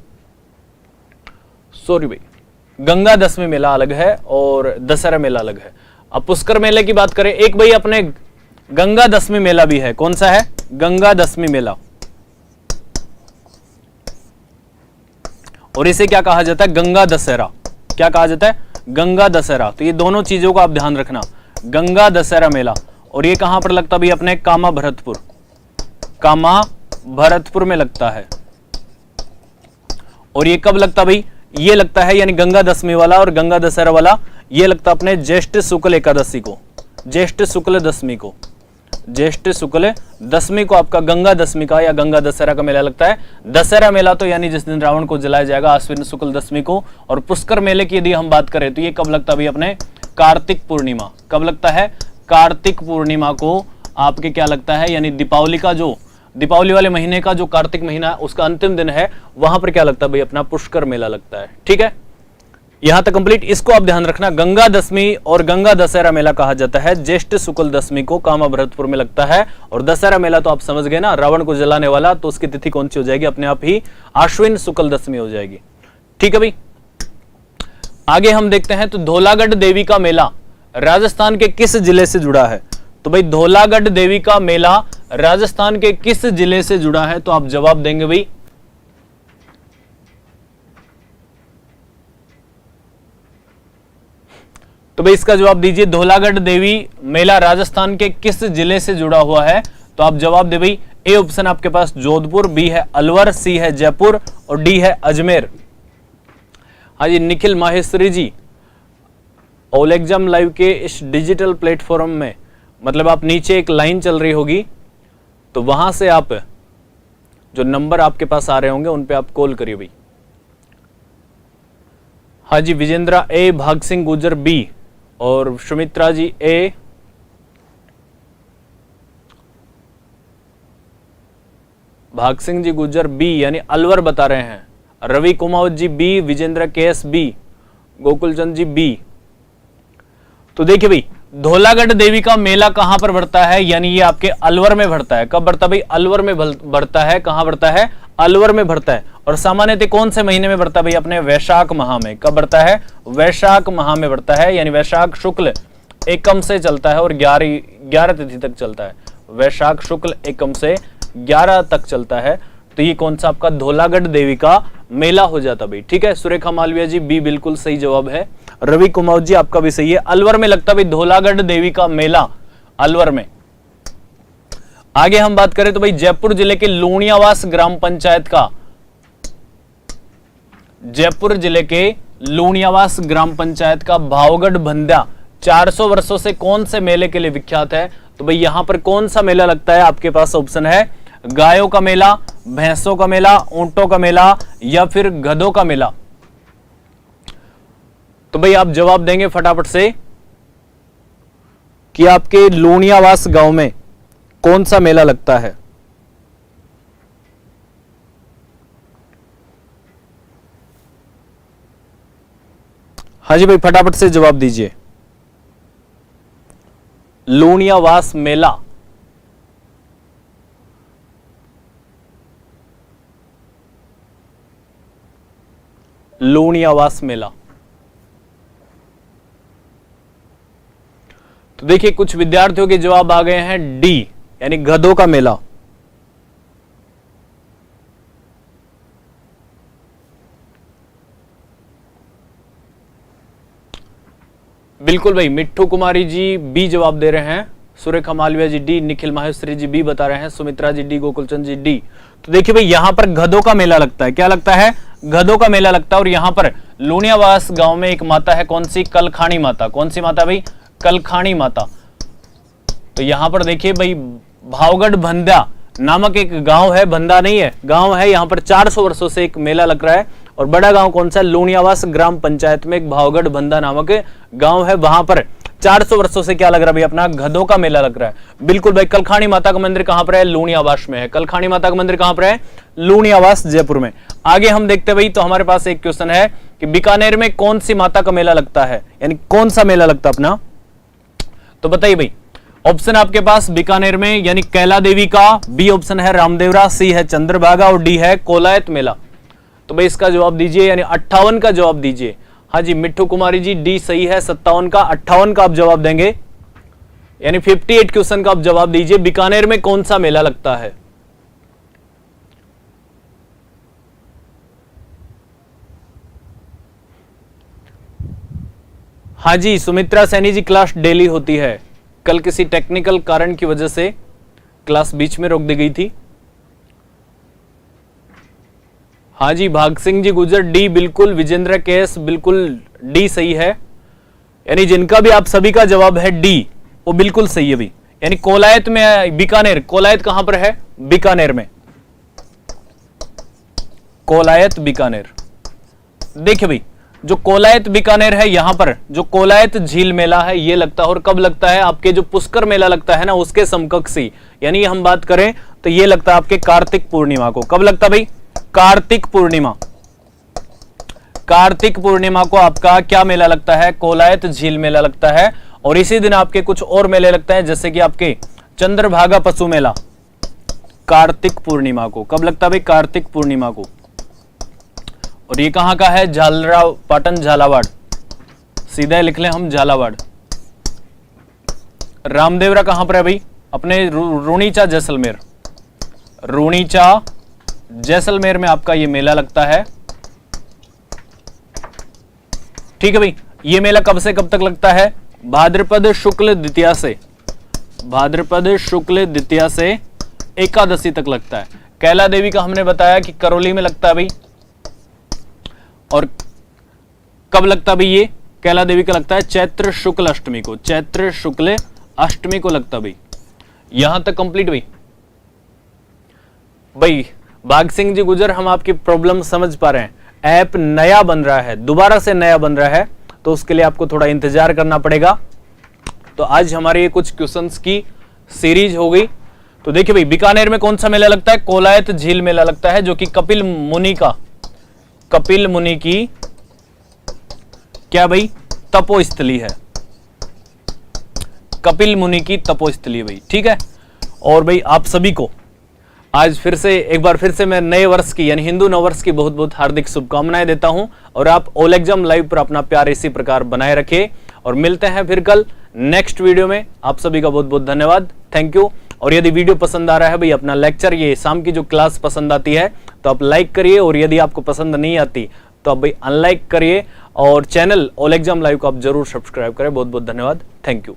सॉरी भाई गंगा दशमी मेला अलग है और दशहरा मेला अलग है। अब पुष्कर मेले की बात करें, एक भाई अपने गंगा दशमी मेला भी है। कौन सा है? गंगा दशमी मेला। और इसे क्या कहा जाता है? गंगा दशहरा। क्या कहा जाता है? गंगा दशहरा। तो ये दोनों चीजों को आप ध्यान रखना, गंगा दशहरा मेला। और ये कहां पर लगता है? अपने कामा भरतपुर, कामा भरतपुर में लगता है। और ये कब लगता भाई? ये लगता है यानी गंगा दशमी वाला और गंगा दशहरा वाला ये लगता अपने ज्येष्ठ शुक्ल एकादशी को, ज्येष्ठ शुक्ल दशमी को, ज्येष्ठ शुक्ल दशमी को आपका गंगा दशमी का या गंगा दशहरा का मेला लगता है। दशहरा मेला तो यानी जिस दिन रावण को जलाया जाएगा आश्विन शुक्ल दशमी को। और पुष्कर मेले की यदि हम बात करें तो ये कब लगता है भाई? अपने कार्तिक पूर्णिमा। कब लगता है? कार्तिक पूर्णिमा को आपके क्या लगता है? यानी दीपावली का जो दीपावली वाले महीने का जो कार्तिक महीना है उसका अंतिम दिन है वहां पर क्या लगता है भाई? अपना पुष्कर मेला लगता है। ठीक है, यहां तक कंप्लीट। इसको आप ध्यान रखना, गंगा दशमी और गंगा दशहरा मेला कहा जाता है। ज्येष्ठ शुक्ल दशमी को कामा भरतपुर में लगता है। और दशहरा मेला तो आप समझ गए ना, रावण को जलाने वाला, तो उसकी तिथि कौन सी हो जाएगी? अपने आप ही आश्विन शुक्ल दशमी हो जाएगी। ठीक है भाई, आगे हम देखते हैं। तो धौलागढ़ देवी का मेला राजस्थान के किस जिले से जुड़ा है? तो भाई धौलागढ़ देवी का मेला राजस्थान के किस जिले से जुड़ा है? तो आप जवाब देंगे भाई। तो भाई इसका जवाब दीजिए, धौलागढ़ देवी मेला राजस्थान के किस जिले से जुड़ा हुआ है? तो आप जवाब दे भाई ए ऑप्शन आपके पास जोधपुर, बी है अलवर, सी है जयपुर और डी है अजमेर। हाँ जी निखिल माहेश्वरी जी, ऑल एग्जाम लाइव के इस डिजिटल प्लेटफॉर्म में मतलब आप नीचे एक लाइन चल रही होगी तो वहां से आप जो नंबर आपके पास आ रहे होंगे उन पे आप कॉल करिए भाई। हाँ जी विजेंद्रा ए, भाग सिंह गुजर बी और सुमित्रा जी ए, भाग सिंह जी गुजर बी यानी अलवर बता रहे हैं। Ravi Kumawat ji B, Vijendra KS B, Gokulchand ji B. तो देखिए भाई धौलागढ़ देवी का मेला कहां पर बढ़ता है, यानी ये आपके अलवर में बढ़ता है। कब बढ़ता है भाई? अलवर में बढ़ता है। कहां बढ़ता है? अलवर में बढ़ता है। और सामान्यतः कौन से महीने में बढ़ता है भाई? अपने वैशाख माह में। कब बढ़ता है? वैशाख माह में बढ़ता है, यानी वैशाख शुक्ल एकम से चलता है और 11 तिथि तक चलता है। वैशाख शुक्ल एकम से 11 तक चलता है। तो ये कौन सा आपका धौलागढ़ देवी का मेला हो जाता भाई। ठीक है, सुरेखा मालविया जी बी बिल्कुल सही जवाब है। रवि कुमार जी आपका भी सही है, अलवर में लगता भाई धौलागढ़ देवी का मेला, अलवर में। आगे हम बात करें तो भाई जयपुर जिले के लूणियावास ग्राम पंचायत का, जयपुर जिले के लूणियावास ग्राम पंचायत का भावगढ़ बंध्या 400 वर्षों से कौन से मेले के लिए विख्यात है? तो भाई यहां पर कौन सा मेला लगता है? आपके पास ऑप्शन है गायों का मेला, भैंसों का मेला, ऊंटों का मेला या फिर गधों का मेला। तो भाई आप जवाब देंगे फटाफट से कि आपके लूणियावास गांव में कौन सा मेला लगता है। हाँ जी भाई फटाफट से जवाब दीजिए। लूणियावास मेला, लूणियावास मेला। तो देखिए कुछ विद्यार्थियों के जवाब आ गए हैं डी यानी गधों का मेला। बिल्कुल भाई मिट्ठू कुमारी जी बी जवाब दे रहे हैं, सुरेखा मालविया जी डी, निखिल माहेश्वरी जी बी बता रहे हैं, सुमित्रा जी डी, गोकुलचंद जी डी। तो देखिए भाई यहां पर गधों का मेला लगता है। क्या लगता है? गधों का मेला लगता है। और यहां पर लूणियावास गांव में एक माता है, कौन सी? कलखानी माता। कौन सी माता भाई? कलखानी माता। तो यहां पर देखिए भाई भावगढ़ बंध्या नामक एक गांव है, बंदा नहीं है, गांव है। यहां पर 400 वर्षों से एक मेला लग रहा है। और बड़ा गांव कौन सा? लूणियावास ग्राम पंचायत में एक भावगढ़ बंदा नामक गांव है, वहां पर 400 वर्षों से क्या लग रहा है भाई? अपना गधों का मेला लग रहा है। बिल्कुल भाई कलखानी माता का मंदिर कहां पर है? लूणियावास में है। कलखानी माता का मंदिर कहां पर है? लूणियावास जयपुर में। आगे हम देखते हैं भाई, तो हमारे पास एक क्वेश्चन है कि बीकानेर में कौन सी माता का मेला लगता है, यानी कौन सा मेला लगता है अपना? तो बताइए भाई। ऑप्शन आपके पास बीकानेर में यानी कैला देवी का, बी ऑप्शन है रामदेवरा, सी है चंद्रभागा और डी है कोलायत मेला। तो भाई इसका जवाब दीजिए, यानी 58 का जवाब दीजिए। हाँ जी मिट्ठू कुमारी जी डी सही है, 57 का, 58 का आप जवाब देंगे, यानी 58 क्वेश्चन का आप जवाब दीजिए। बीकानेर में कौन सा मेला लगता है? हाँ जी सुमित्रा सैनी जी क्लास डेली होती है, कल किसी टेक्निकल कारण की वजह से क्लास बीच में रोक दी गई थी। हाँ जी भाग सिंह जी गुजर डी बिल्कुल, विजेंद्र केस बिल्कुल डी सही है, यानी जिनका भी आप सभी का जवाब है डी वो बिल्कुल सही है भी। यानी कोलायत में, बीकानेर, कोलायत कहां पर है? बीकानेर में, कोलायत बीकानेर। देखिए भाई जो कोलायत बीकानेर है, यहां पर जो कोलायत झील मेला है ये लगता है। और कब लगता है? आपके जो पुष्कर मेला लगता है ना उसके समकक्ष ही, यानी हम बात करें तो ये लगता है आपके कार्तिक पूर्णिमा को। कब लगता है भाई? कार्तिक पूर्णिमा। कार्तिक पूर्णिमा को आपका क्या मेला लगता है? कोलायत झील मेला लगता है। और इसी दिन आपके कुछ और मेले लगते हैं, जैसे कि आपके चंद्रभागा पशु मेला कार्तिक पूर्णिमा को। कब लगता है भाई? कार्तिक पूर्णिमा को। और ये कहां का है? झालराव पाटन, झालावाड़, सीधा लिख लें हम झालावाड़। रामदेवरा कहां पर है भाई? अपने रूणीचा जैसलमेर, रूणीचा जैसलमेर में आपका ये मेला लगता है। ठीक है भाई, ये मेला कब से कब तक लगता है? भाद्रपद शुक्ल द्वितीया से, भाद्रपद शुक्ल द्वितीया से एकादशी तक लगता है। कैला देवी का हमने बताया कि करौली में लगता है भाई, और कब लगता है भाई ये कैला देवी का लगता है चैत्र शुक्ल अष्टमी को, चैत्र शुक्ल अष्टमी को लगता है भाई। यहां तक कंप्लीट भाई भाग सिंह जी गुजर, हम आपकी प्रॉब्लम समझ पा रहे हैं। ऐप नया बन रहा है, दोबारा से नया बन रहा है, तो उसके लिए आपको थोड़ा इंतजार करना पड़ेगा। तो आज हमारे ये कुछ क्वेश्चंस की सीरीज हो गई। तो देखिए भाई, बीकानेर में कौन सा मेला लगता है? कोलायत झील मेला लगता है, जो कि कपिल मुनि की क्या भाई तपोस्थली है, कपिल मुनि की तपोस्थली है भाई, ठीक है। और भाई आप सभी को आज फिर से एक बार फिर से मैं नए वर्ष की यानी हिंदू नववर्ष की बहुत बहुत हार्दिक शुभकामनाएं देता हूं। और आप ऑल एग्जाम लाइव पर अपना प्यार इसी प्रकार बनाए रखिए, और मिलते हैं फिर कल नेक्स्ट वीडियो में। आप सभी का बहुत बहुत धन्यवाद, थैंक यू। और यदि वीडियो पसंद आ रहा है भाई, अपना लेक्चर ये शाम की जो क्लास पसंद आती है तो आप लाइक करिए, और यदि आपको पसंद नहीं आती तो आप भाई अनलाइक करिए, और चैनल ऑल एग्जाम लाइव को आप जरूर सब्सक्राइब करें। बहुत बहुत धन्यवाद, थैंक यू।